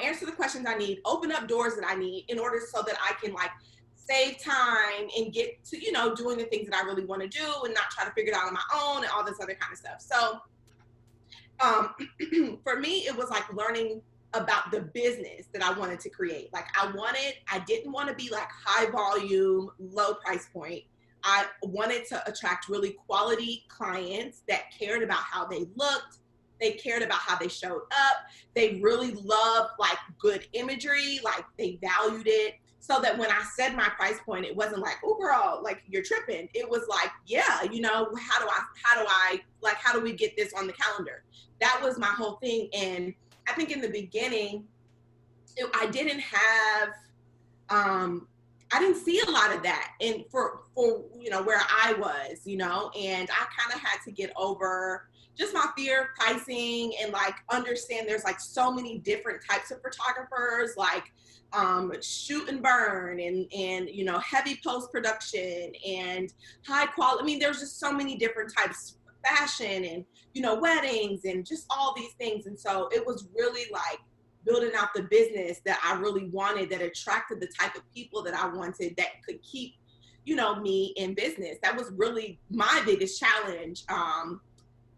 answer the questions I need, open up doors that I need in order so that I can like save time and get to, doing the things that I really want to do and not try to figure it out on my own and all this other kind of stuff. So for me, it was like learning about the business that I wanted to create. Like I didn't want to be like high volume, low price point. I wanted to attract really quality clients that cared about how they looked. They cared about how they showed up. They really loved like good imagery, like they valued it. So that when I said my price point, it wasn't like, oh girl, like you're tripping. It was like, yeah, how do we get this on the calendar? That was my whole thing. And I think in the beginning, I didn't see a lot of that. And for where I was, and I kind of had to get over just my fear of pricing and like understand there's like so many different types of photographers, like shoot and burn and heavy post-production and high quality. I mean, there's just so many different types, fashion and weddings and just all these things. And so it was really like building out the business that I really wanted, that attracted the type of people that I wanted, that could keep me in business. That was really my biggest challenge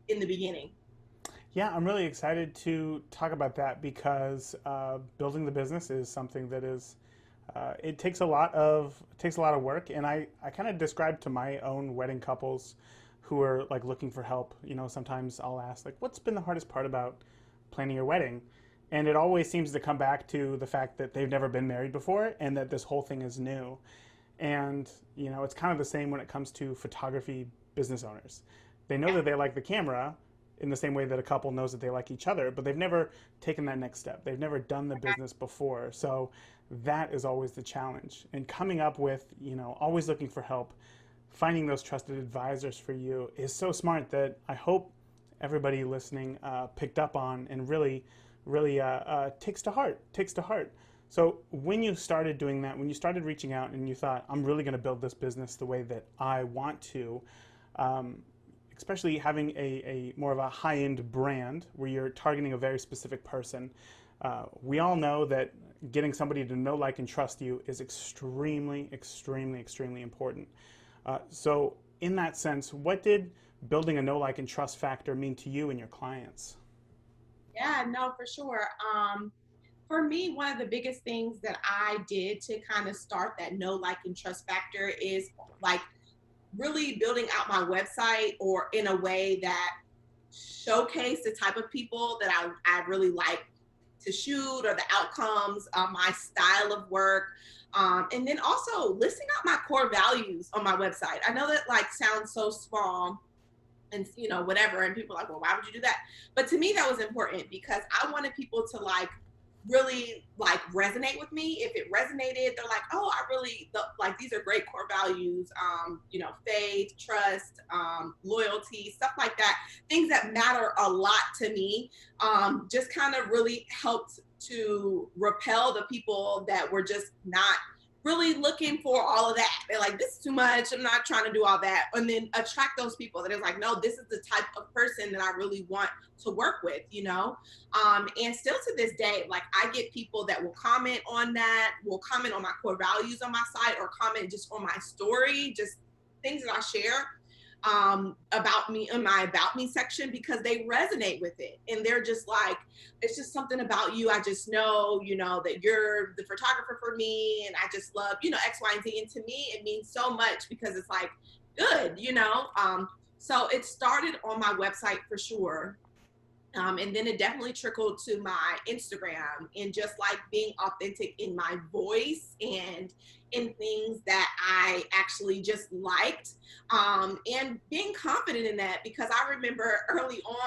in the beginning. Yeah, I'm really excited to talk about that because building the business is something that is it takes a lot of work. And I kind of describe to my own wedding couples who are like looking for help. Sometimes I'll ask like, what's been the hardest part about planning your wedding? And it always seems to come back to the fact that they've never been married before and that this whole thing is new. And it's kind of the same when it comes to photography business owners. They know that they like the camera in the same way that a couple knows that they like each other, but they've never taken that next step. They've never done the business before. So that is always the challenge. And coming up with, always looking for help, finding those trusted advisors for you is so smart that I hope everybody listening picked up on and really takes to heart. So when you started doing that, when you started reaching out and you thought, I'm really going to build this business the way that I want to, um, especially having a more of a high-end brand where you're targeting a very specific person, we all know that getting somebody to know, like, and trust you is extremely, extremely, extremely important. So in that sense, what did building a know, like, and trust factor mean to you and your clients? Yeah, no, for sure. For me, one of the biggest things that I did to kind of start that know, like, and trust factor is like really building out my website or in a way that showcase the type of people that I really like to shoot or the outcomes, my style of work. And then also listing out my core values on my website. I know that like sounds so small and whatever, and people are like, well, why would you do that? But to me that was important because I wanted people to like really like resonate with me. If it resonated, they're like, oh, I really like, these are great core values, faith, trust, loyalty, stuff like that, things that matter a lot to me. Just kind of really helped to repel the people that were just not really looking for all of that. They're like, this is too much, I'm not trying to do all that. And then attract those people that is like, no, this is the type of person that I really want to work with, and still to this day, like I get people that will comment on that, will comment on my core values on my site, or comment just on my story, just things that I share about me in my about me section, because they resonate with it and they're just like, it's just something about you, I just know, that you're the photographer for me, and I just love, X, Y, and Z. And to me it means so much because it's like good. So it started on my website for sure. And then it definitely trickled to my Instagram, and just like being authentic in my voice and in things that I actually just liked, and being confident in that, because I remember early on,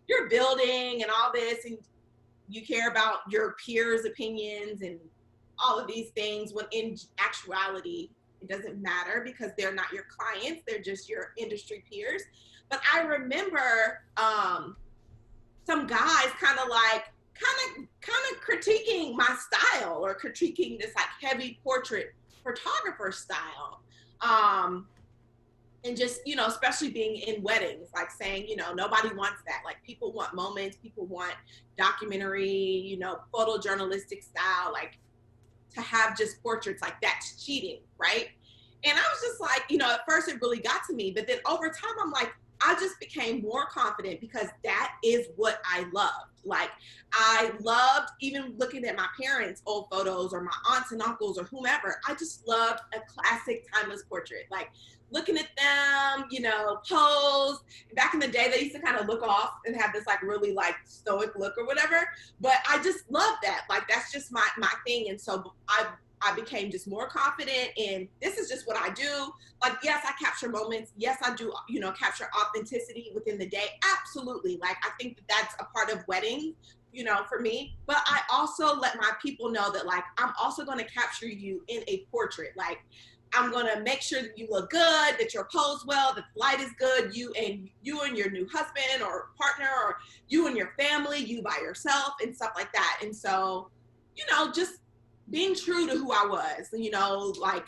you're building and all this, and you care about your peers' opinions and all of these things, when in actuality, it doesn't matter because they're not your clients, they're just your industry peers. But I remember, some guys kind of critiquing my style, or critiquing this like heavy portrait photographer style, and just especially being in weddings, like saying nobody wants that, like people want moments, people want documentary, photojournalistic style, like to have just portraits, like that's cheating, right? And I was just like, at first it really got to me, but then over time I'm like, I just became more confident because that is what I loved. Like I loved even looking at my parents' old photos, or my aunts and uncles, or whomever. I just loved a classic timeless portrait. Like looking at them, pose. Back in the day, they used to kind of look off and have this like really like stoic look or whatever. But I just love that. Like that's just my thing. And so I became just more confident in, this is just what I do. Like, yes, I capture moments. Yes, I do, capture authenticity within the day. Absolutely. Like, I think that that's a part of weddings, for me. But I also let my people know that, like, I'm also going to capture you in a portrait. Like, I'm going to make sure that you look good, that you're posed well, that the light is good, you and your new husband or partner, or you and your family, you by yourself, and stuff like that. And so, just being true to who I was, like,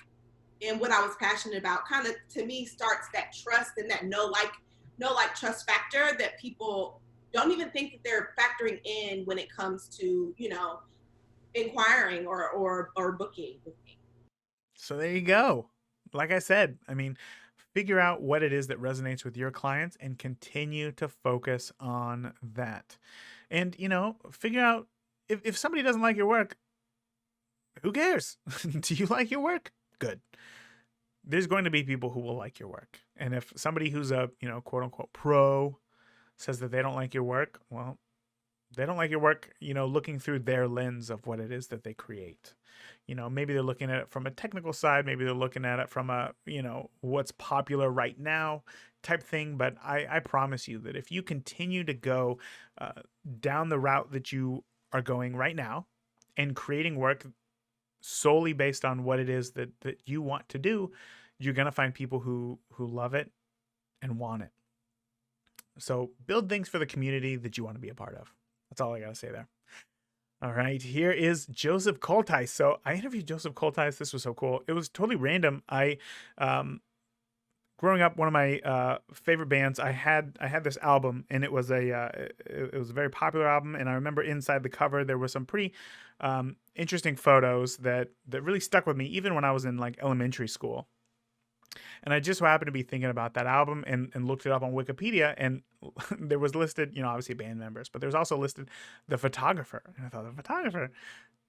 and what I was passionate about, kind of to me starts that trust and that know like trust factor that people don't even think that they're factoring in when it comes to, inquiring or booking with me. So there you go. Like I said, I mean, figure out what it is that resonates with your clients and continue to focus on that. And, figure out if somebody doesn't like your work, who cares? Do you like your work? Good. There's going to be people who will like your work. And if somebody who's a, quote unquote pro says that they don't like your work, well, they don't like your work, looking through their lens of what it is that they create. Maybe they're looking at it from a technical side. Maybe they're looking at it from a, what's popular right now type thing. But I promise you that if you continue to go down the route that you are going right now and creating work solely based on what it is that you want to do, you're going to find people who love it and want it. So build things for the community that you want to be a part of. That's all I got to say there. All right, here is Joseph Coltice. So I interviewed Joseph Coltice. This was so cool. It was totally random. Um, growing up, one of my favorite bands, I had this album, and it was it was a very popular album. And I remember inside the cover there were some pretty interesting photos that really stuck with me, even when I was in like elementary school. And I just so happened to be thinking about that album and looked it up on Wikipedia, and there was listed, obviously band members, but there was also listed the photographer. And I thought, the photographer.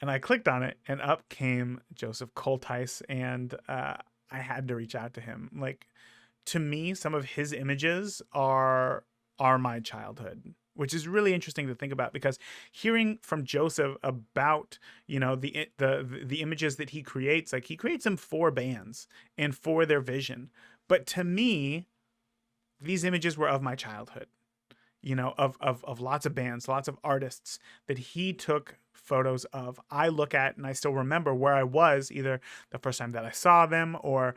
And I clicked on it, and up came Joseph Coltice, and I had to reach out to him. Like, to me, some of his images are my childhood, which is really interesting to think about, because hearing from Joseph about the images that he creates, like he creates them for bands and for their vision, but to me, these images were of my childhood, of lots of bands, lots of artists that he took photos of. I look at and I still remember where I was, either the first time that I saw them, or,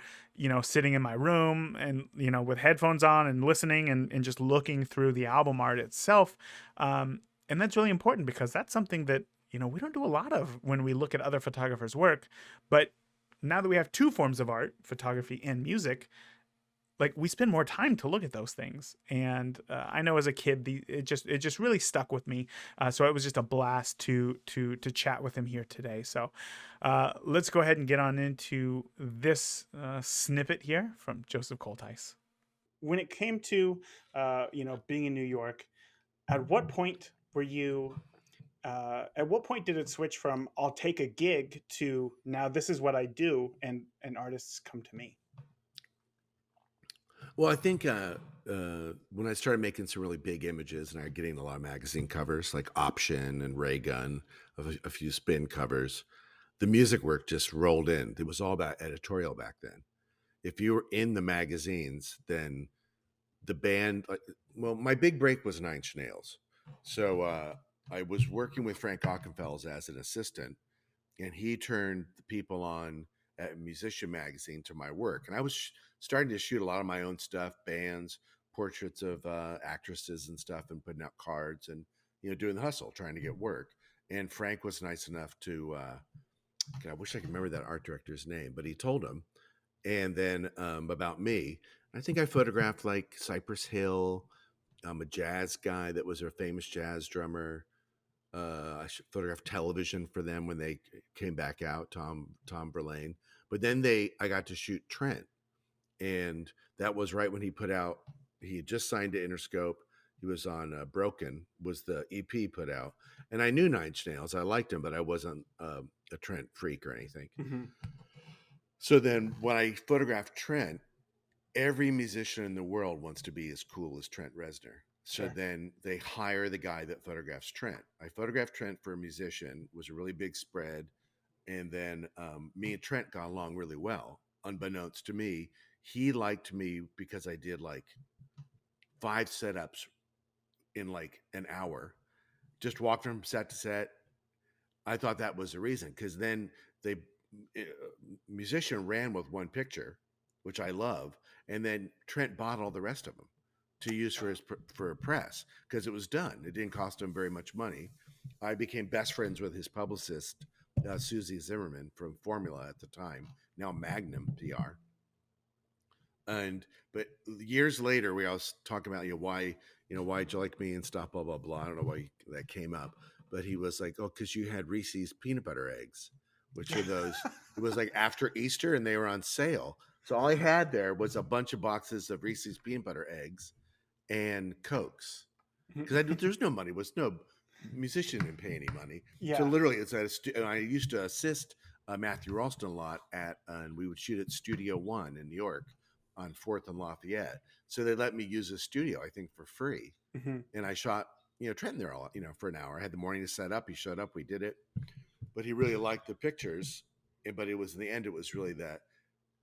sitting in my room and, with headphones on and listening and just looking through the album art itself. And that's really important, because that's something that, we don't do a lot of when we look at other photographers' work. But now that we have two forms of art, photography and music, like, we spend more time to look at those things. And I know as a kid, it just really stuck with me. So it was just a blast to chat with him here today. So let's go ahead and get on into this snippet here from Joseph Coltice. When it came to being in New York, at what point were you? At what point did it switch from "I'll take a gig" to "now this is what I do" and artists come to me? Well, I think when I started making some really big images and I getting a lot of magazine covers like Option and Ray Gun, a few spin covers, the music work just rolled in. It was all about editorial back then. If you were in the magazines, then the band, well, my big break was Nine Inch Nails. So I was working with Frank Ockenfels as an assistant, and he turned the people on at Musician Magazine to my work. And I was starting to shoot a lot of my own stuff, bands, portraits of actresses and stuff, and putting out cards and, doing the hustle, trying to get work. And Frank was nice enough to, I wish I could remember that art director's name, but he told him. And then about me, I think I photographed like Cypress Hill, a jazz guy that was a famous jazz drummer. I photographed television for them when they came back out, Tom Verlaine. But then I got to shoot Trent, and that was right when he had just signed to Interscope. He was on Broken, was the EP put out, and I knew Nine Inch Nails. I liked him, but I wasn't a Trent freak or anything. Mm-hmm. So then when I photographed Trent, every musician in the world wants to be as cool as Trent Reznor. So Sure. then they hire the guy that photographs Trent. I photographed Trent for a musician, was a really big spread. And then me and Trent got along really well. Unbeknownst to me, he liked me because I did like 5 setups in like an hour, just walked from set to set. I thought that was the reason, because then musician ran with one picture, which I love. And then Trent bought all the rest of them to use for a press, because it was done. It didn't cost him very much money. I became best friends with his publicist, Susie Zimmerman from Formula at the time, now Magnum PR. But years later, we always talk about why'd you like me and stuff, blah blah blah. I don't know why that came up, but he was like, oh, because you had Reese's peanut butter eggs, which are those. It was like after Easter, and they were on sale. So all I had there was a bunch of boxes of Reese's peanut butter eggs and Cokes, because there's no money. Was no musician didn't pay any money. Yeah. So literally, it's I used to assist Matthew Ralston a lot and we would shoot at Studio One in New York on 4th and Lafayette. So they let me use the studio, I think, for free. Mm-hmm. And I shot, Trent there for an hour. I had the morning to set up. He showed up. We did it. But he really liked the pictures. But it was in the end, it was really that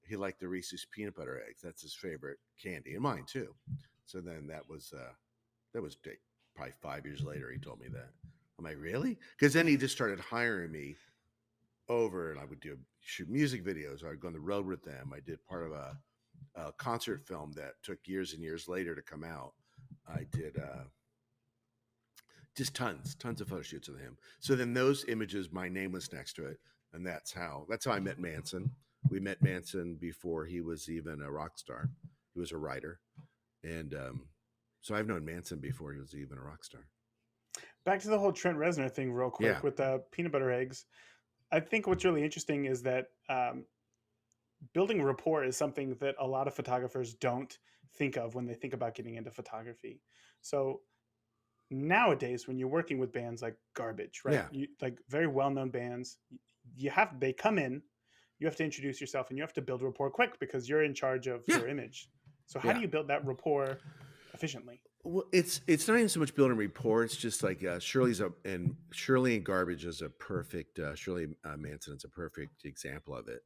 he liked the Reese's peanut butter eggs. That's his favorite candy, and mine too. So then that was probably 5 years later. He told me that. I'm like, really? Because then he just started hiring me over, and I would shoot music videos. I would go on the road with them. I did part of a concert film that took years and years later to come out. I did just tons of photo shoots of him. So then those images, my name was next to it, and that's how I met Manson. We met Manson before he was even a rock star. He was a writer, and so I've known Manson before he was even a rock star. Back to the whole Trent Reznor thing, real quick, with the peanut butter eggs. I think what's really interesting is that building rapport is something that a lot of photographers don't think of when they think about getting into photography. So nowadays, when you're working with bands like Garbage, right? Yeah. Like very well-known bands, they come in, you have to introduce yourself, and you have to build rapport quick because you're in charge of their image. So how do you build that rapport efficiently? Well, it's not even so much building rapport. It's just like Shirley and Garbage is a perfect. Shirley Manson is a perfect example of it.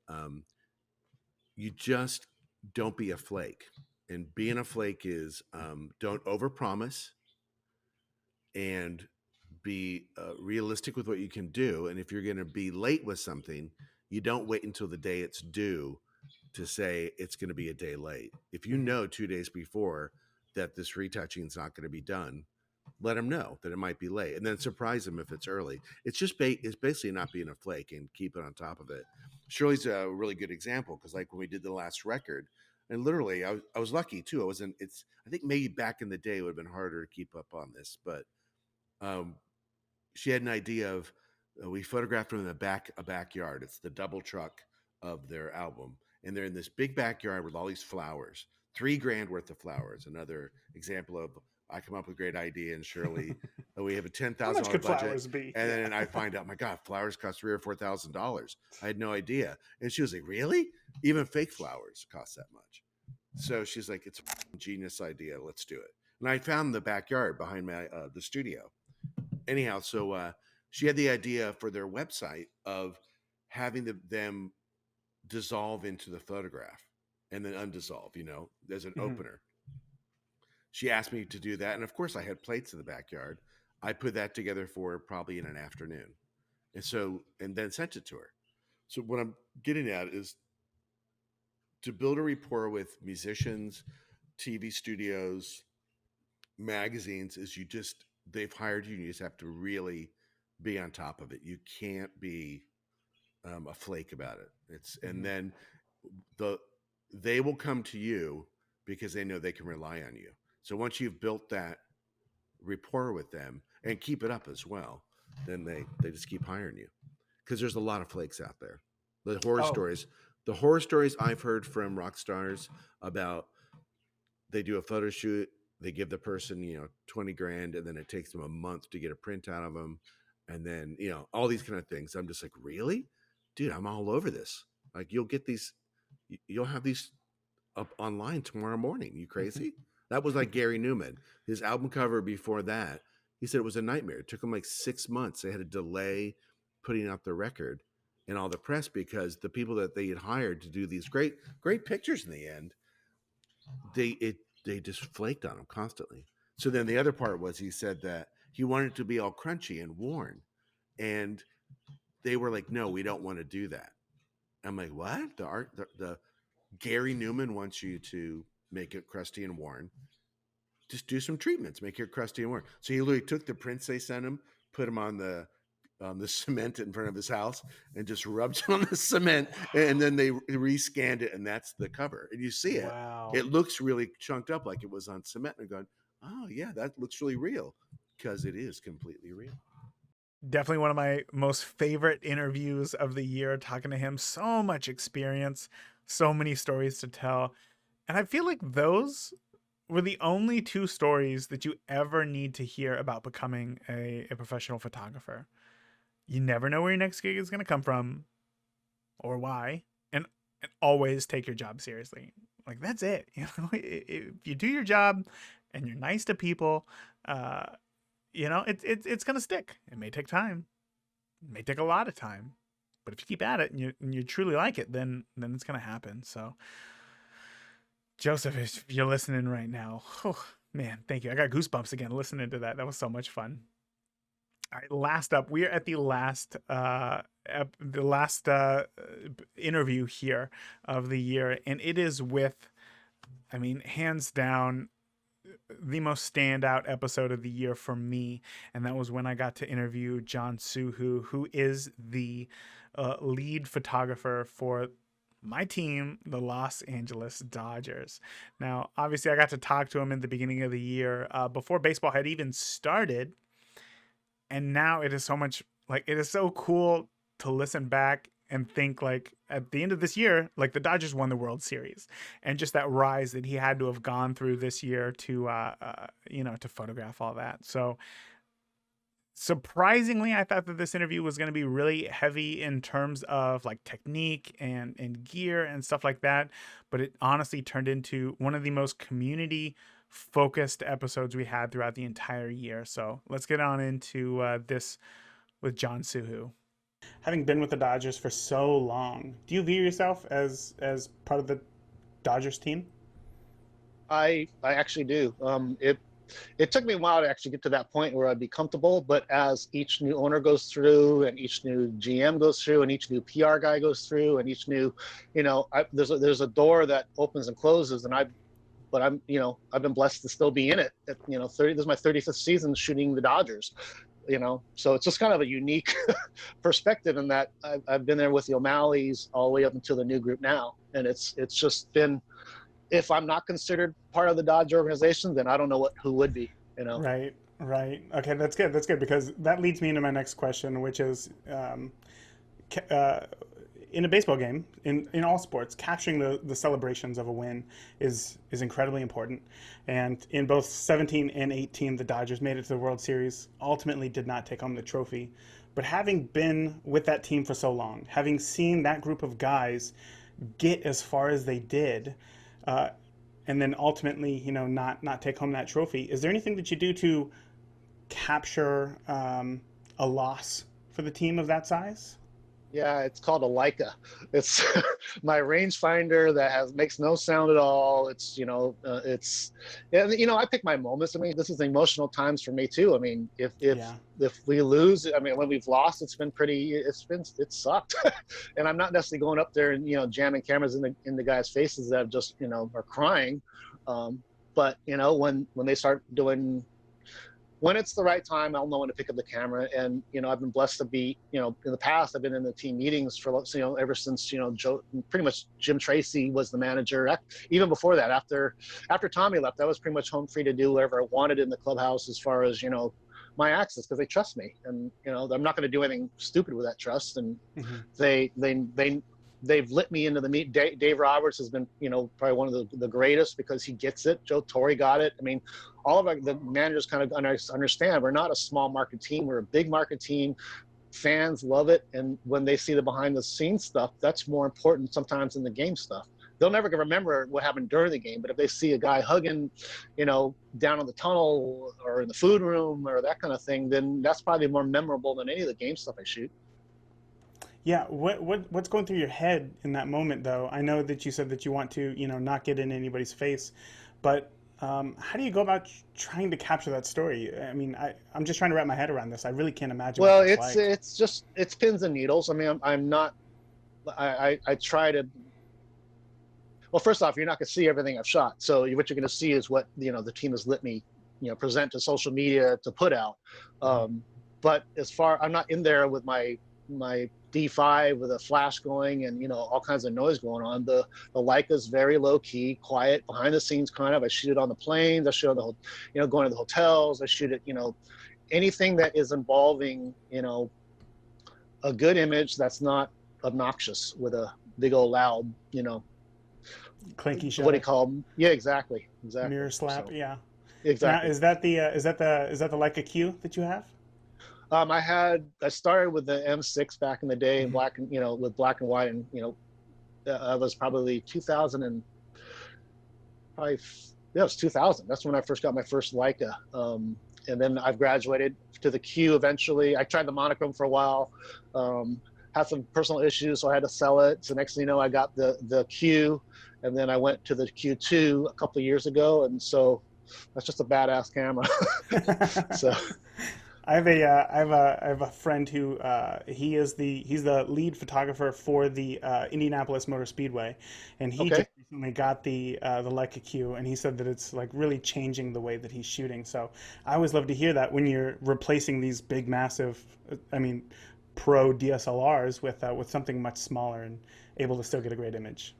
You just don't be a flake, and being a flake is don't overpromise, and be realistic with what you can do. And if you're going to be late with something, you don't wait until the day it's due to say it's going to be a day late. If you know 2 days before that this retouching is not going to be done, let them know that it might be late, and then surprise them if it's early. It's basically not being a flake and keep it on top of it. Shirley's a really good example because, like, when we did the last record, and literally I was lucky too. I think maybe back in the day it would have been harder to keep up on this, but she had an idea of we photographed them in a backyard. It's the double truck of their album, and they're in this big backyard with all these flowers, $3,000 worth of flowers. Another example of I come up with a great idea, and Shirley, we have a $10,000 budget, and then I find out, my God, flowers cost $3,000 or $4,000. I had no idea, and she was like, "Really? Even fake flowers cost that much?" So she's like, "It's a genius idea. Let's do it." And I found the backyard behind the studio. Anyhow, so she had the idea for their website of having them dissolve into the photograph and then undissolve, as an opener. She asked me to do that. And of course I had plates in the backyard. I put that together for her probably in an afternoon. And then sent it to her. So what I'm getting at is to build a rapport with musicians, TV studios, magazines, is they've hired you and you just have to really be on top of it. You can't be a flake about it. And then they will come to you because they know they can rely on you. So once you've built that rapport with them and keep it up as well, then they just keep hiring you, because there's a lot of flakes out there. The horror stories I've heard from rock stars about, they do a photo shoot, they give the person, $20,000, and then it takes them a month to get a print out of them. And then, all these kind of things. I'm just like, really? Dude, I'm all over this. Like, you'll have these up online tomorrow morning. You crazy? That was like Gary Newman. His album cover before that, he said it was a nightmare. It took him like 6 months. They had to delay putting out the record and all the press because the people that they had hired to do these great pictures in the end, they just flaked on him constantly. So then the other part was, he said that he wanted it to be all crunchy and worn. And they were like, "No, we don't want to do that." I'm like, "What? The Gary Newman wants you to make it crusty and worn. Just do some treatments, make it crusty and worn." So he literally took the prints they sent him, put them on the cement in front of his house, and just rubbed it on the cement, and then they rescanned it, and that's the cover. And you see it. Wow. It looks really chunked up like it was on cement, and going, "Oh yeah, that looks really real," because it is completely real. Definitely one of my most favorite interviews of the year, talking to him. So much experience, so many stories to tell. And I feel like those were the only 2 stories that you ever need to hear about becoming a professional photographer. You never know where your next gig is going to come from or why. And always take your job seriously. Like, that's it. If you do your job and you're nice to people, it's going to stick. It may take time. It may take a lot of time. But if you keep at it and you truly like it, then it's going to happen. So, Joseph, if you're listening right now, oh, man, thank you. I got goosebumps again listening to that. That was so much fun. All right, last up, we are at the last interview here of the year, and it is with, hands down, the most standout episode of the year for me, and that was when I got to interview Jon Soohoo, who is the lead photographer for my team, the Los Angeles Dodgers. Now, obviously, I got to talk to him in the beginning of the year before baseball had even started, and now it is so much like it is so cool to listen back and think like at the end of this year, like the Dodgers won the World Series, and just that rise that he had to have gone through this year to to photograph all that. So surprisingly, I thought that this interview was going to be really heavy in terms of like technique and gear and stuff like that, but it honestly turned into one of the most community focused episodes we had throughout the entire year. So let's get on into this with Jon Soohoo. Having been with the Dodgers for so long, do you view yourself as part of the Dodgers team? I actually do. It took me a while to actually get to that point where I'd be comfortable, but as each new owner goes through and each new GM goes through and each new PR guy goes through and each new, there's a door that opens and closes, and I've been blessed to still be in it. This is my 35th season shooting the Dodgers. So it's just kind of a unique perspective in that I've been there with the O'Malleys all the way up until the new group now. And it's just been, if I'm not considered part of the Dodge organization, then I don't know who would be, Right. Okay. That's good because that leads me into my next question, which is, in a baseball game, in all sports, capturing the celebrations of a win is incredibly important. And in both 17 and 18, the Dodgers made it to the World Series, ultimately did not take home the trophy. But having been with that team for so long, having seen that group of guys get as far as they did, and then ultimately, not take home that trophy, is there anything that you do to capture a loss for the team of that size? Yeah, it's called a Leica. It's my rangefinder that makes no sound at all. I pick my moments. I mean, this is emotional times for me too. I mean, if we lose, I mean, when we've lost, it's sucked. And I'm not necessarily going up there and, jamming cameras in the guys' faces that just, are crying. But when they start doing, when it's the right time, I'll know when to pick up the camera. And, I've been blessed to be, in the past, I've been in the team meetings for, ever since, Joe, pretty much Jim Tracy was the manager. Even before that, after Tommy left, I was pretty much home free to do whatever I wanted in the clubhouse as far as, my access, because they trust me. And, I'm not going to do anything stupid with that trust. And they've lit me into the meet. Dave Roberts has been, probably one of the greatest because he gets it. Joe Torre got it. I mean, all of the managers kind of understand we're not a small market team. We're a big market team. Fans love it. And when they see the behind the scenes stuff, that's more important sometimes than the game stuff. They'll never remember what happened during the game, but if they see a guy hugging, down in the tunnel or in the food room or that kind of thing, then that's probably more memorable than any of the game stuff I shoot. Yeah, what's going through your head in that moment, though? I know that you said that you want to, not get in anybody's face, but how do you go about trying to capture that story? I mean, I'm just trying to wrap my head around this. I really can't imagine. Well, what it's like. it's pins and needles. I mean, I try to. Well, first off, you're not going to see everything I've shot. So what you're going to see is what the team has let me, present to social media to put out. But I'm not in there with my D5 with a flash going and all kinds of noise going on. The Leica's very low key, quiet, behind the scenes kind of. I shoot it on the planes. I shoot on the going to the hotels. I shoot it anything that is involving a good image that's not obnoxious with a big old loud clinky shot. What do you call them? Yeah, exactly. Mirror slap. So, yeah. Exactly. Now, is that the Leica Q that you have? I started with the M6 back in the day in black and with black and white, and I was probably 2000 and probably it was 2000. That's when I first got my first Leica. And then I've graduated to the Q eventually. I tried the monochrome for a while, had some personal issues, so I had to sell it. So next thing you know, I got the Q, and then I went to the Q2 a couple of years ago, and so that's just a badass camera. So. I have a friend who he's the lead photographer for the Indianapolis Motor Speedway, and he just recently got the Leica Q, and he said that it's like really changing the way that he's shooting. So I always love to hear that when you're replacing these big, massive, I mean, pro DSLRs with something much smaller and able to still get a great image.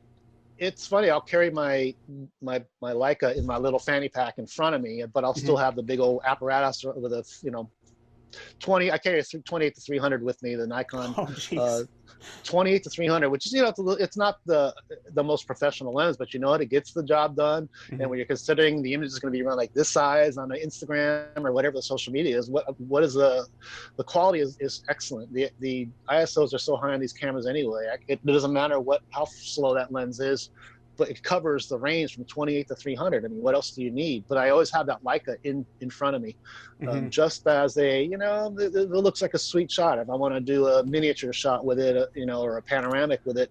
It's funny. I'll carry my Leica in my little fanny pack in front of me, but I'll still have the big old apparatus with a 20. I carry a 28 to 300 with me, the Nikon. Oh, jeez. 28 to 300, which is, it's not the most professional lens, but it gets the job done. And when you're considering the image is going to be around like this size on the Instagram or whatever the social media is, what is the quality is excellent. The ISOs are so high on these cameras anyway. It doesn't matter how slow that lens is, but it covers the range from 28 to 300. I mean, what else do you need? But I always have that Leica in front of me, just as it looks like a sweet shot. If I want to do a miniature shot with it, or a panoramic with it,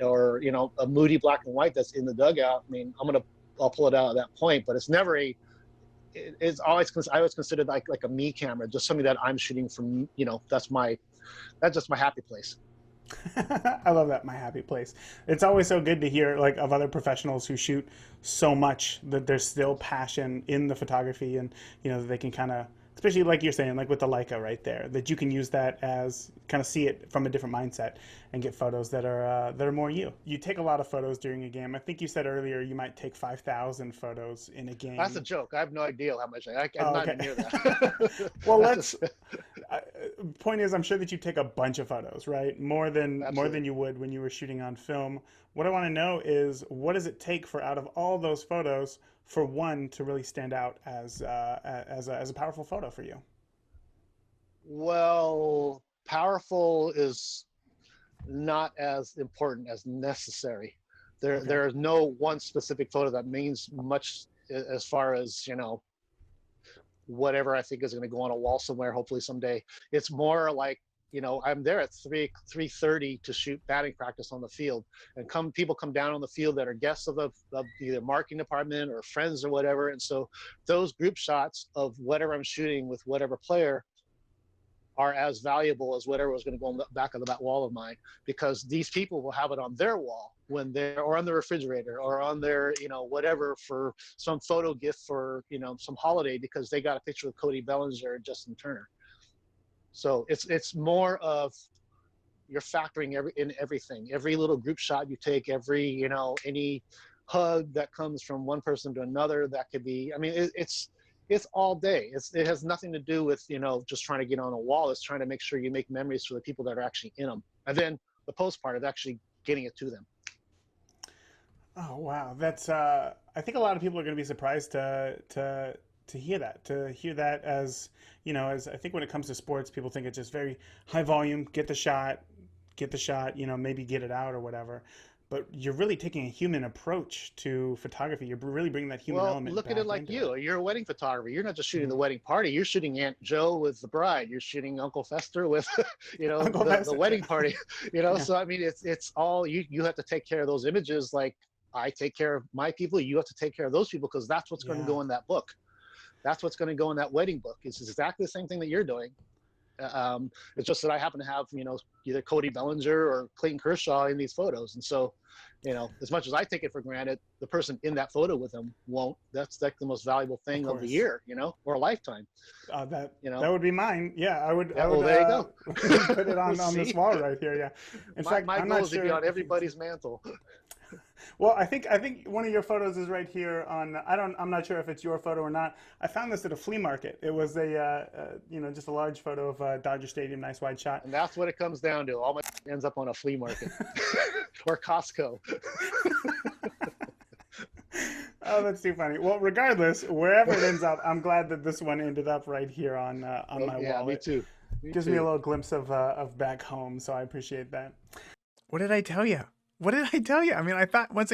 or, a moody black and white that's in the dugout, I mean, I'll pull it out at that point, but it's never I always considered like a me camera, just something that I'm shooting from, that's just my happy place. I love that, my happy place. It's always so good to hear like of other professionals who shoot so much that there's still passion in the photography, and that they can kind of, especially like you're saying, like with the Leica right there, that you can use that as kind of see it from a different mindset and get photos that are more you. You take a lot of photos during a game. I think you said earlier you might take 5,000 photos in a game. That's a joke. I have no idea how much. I'm not even near that. Well, point is, I'm sure that you take a bunch of photos, right? More than you would when you were shooting on film. What I want to know is, what does it take for, out of all those photos, for one to really stand out as a powerful photo for you? Well, powerful is not as important as necessary. There is no one specific photo that means much as far as, whatever I think is going to go on a wall somewhere, hopefully someday. It's more like, I'm there at 3:30 to shoot batting practice on the field, and people come down on the field that are guests of either marketing department or friends or whatever. And so those group shots of whatever I'm shooting with whatever player are as valuable as whatever was going to go on the back of that wall of mine, because these people will have it on their wall or on the refrigerator or on their, whatever, for some photo gift for, some holiday, because they got a picture of Cody Bellinger and Justin Turner. So it's more of, you're factoring everything, every little group shot you take, every, any hug that comes from one person to another, that could be, I mean, it's all day. It has nothing to do with, just trying to get on a wall. It's trying to make sure you make memories for the people that are actually in them. And then the post part of actually getting it to them. Oh, wow. That's, I think a lot of people are going to be surprised to hear that as, as I think when it comes to sports, people think it's just very high volume, get the shot, maybe get it out or whatever. But you're really taking a human approach to photography. You're really bringing that human element. Look at it like you're a wedding photographer. You're not just shooting the wedding party. You're shooting Aunt Joe with the bride. You're shooting Uncle Fester with, the wedding party. Yeah. So I mean, it's all you have to take care of those images. Like I take care of my people. You have to take care of those people, because that's what's going to go in that book. That's what's going to go in that wedding book. It's exactly the same thing that you're doing. It's just that I happen to have, either Cody Bellinger or Clayton Kershaw in these photos. And so, as much as I take it for granted, the person in that photo with them won't. That's like the most valuable thing of the year, or a lifetime. That would be mine. Yeah, I would. Well, there you go. Put it on this wall right here. Yeah. In fact, my I'm goal not is sure to be on everybody's mantle. Well, I think one of your photos is right here on. I'm not sure if it's your photo or not. I found this at a flea market. It was just a large photo of Dodger Stadium, nice wide shot. And that's what it comes down to. All my ends up on a flea market or Costco. Oh, that's too funny. Well, regardless, wherever it ends up, I'm glad that this one ended up right here on my wall. Yeah, me too. Gives me a little glimpse of back home, so I appreciate that. What did I tell you? I mean, I thought this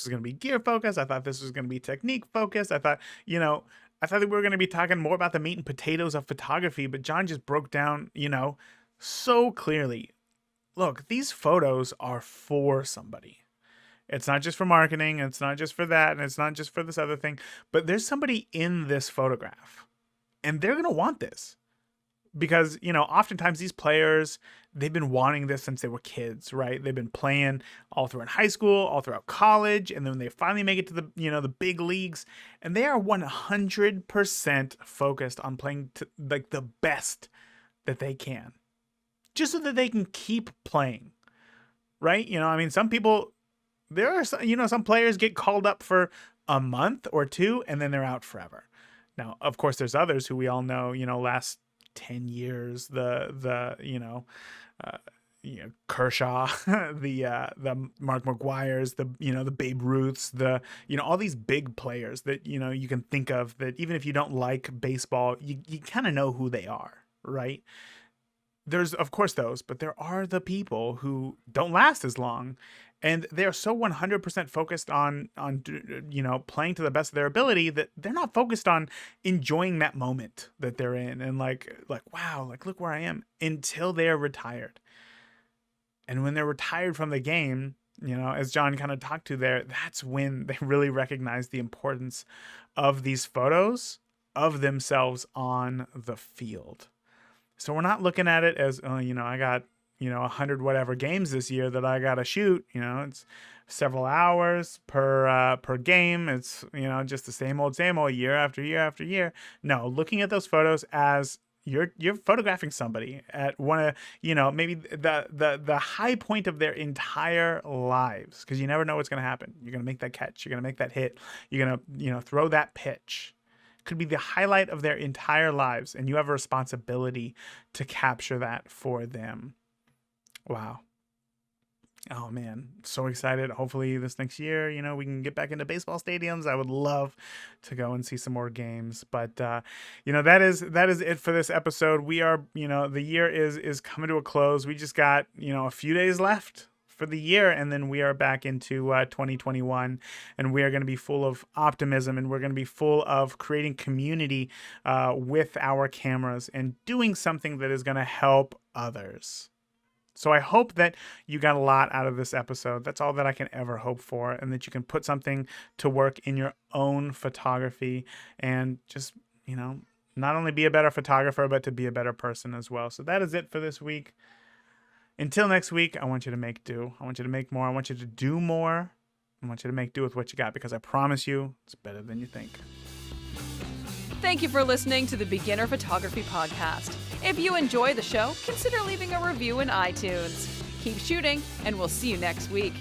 was going to be gear focused. I thought this was going to be technique focused. I thought that we were going to be talking more about the meat and potatoes of photography, but Jon just broke down, so clearly. Look, these photos are for somebody. It's not just for marketing. It's not just for that. And it's not just for this other thing, but there's somebody in this photograph, and they're going to want this. because, oftentimes these players, they've been wanting this since they were kids, right? They've been playing all throughout high school, all throughout college, and then they finally make it to the, the big leagues, and they are 100% focused on playing to, like, the best that they can, just so that they can keep playing, right? Some people, there are some, some players get called up for a month or two, and then they're out forever. Now, of course, there's others who we all know, last 10 years, Kershaw, the Mark McGuire's, the Babe Ruths, all these big players that, you can think of, that even if you don't like baseball, you kind of know who they are, right? There's, of course, those, but there are the people who don't last as long, and they're so 100% focused on playing to the best of their ability that they're not focused on enjoying that moment that they're in and like wow, like look where I am, until they're retired. And when they're retired from the game, as Jon kind of talked to there, that's when they really recognize the importance of these photos of themselves on the field. So we're not looking at it as, I got, 100 whatever games this year that I got to shoot. It's several hours per game. It's, just the same old year after year after year. No, looking at those photos as you're photographing somebody at one of, maybe the high point of their entire lives, because you never know what's going to happen. You're going to make that catch. You're going to make that hit. You're going to, throw that pitch. Could be the highlight of their entire lives, and you have a responsibility to capture that for them. Wow. Oh man, so excited. Hopefully this next year, we can get back into baseball stadiums. I would love to go and see some more games. But that is it for this episode. We are, the year is coming to a close. We just got, a few days left for the year, and then we are back into 2021, and we are going to be full of optimism, and we're going to be full of creating community with our cameras and doing something that is going to help others. So I hope that you got a lot out of this episode. That's all that I can ever hope for, and that you can put something to work in your own photography and just, not only be a better photographer, but to be a better person as well. So that is it for this week. Until next week, I want you to make do. I want you to make more. I want you to do more. I want you to make do with what you got, because I promise you it's better than you think. Thank you for listening to the Beginner Photography Podcast. If you enjoy the show, consider leaving a review in iTunes. Keep shooting, and we'll see you next week.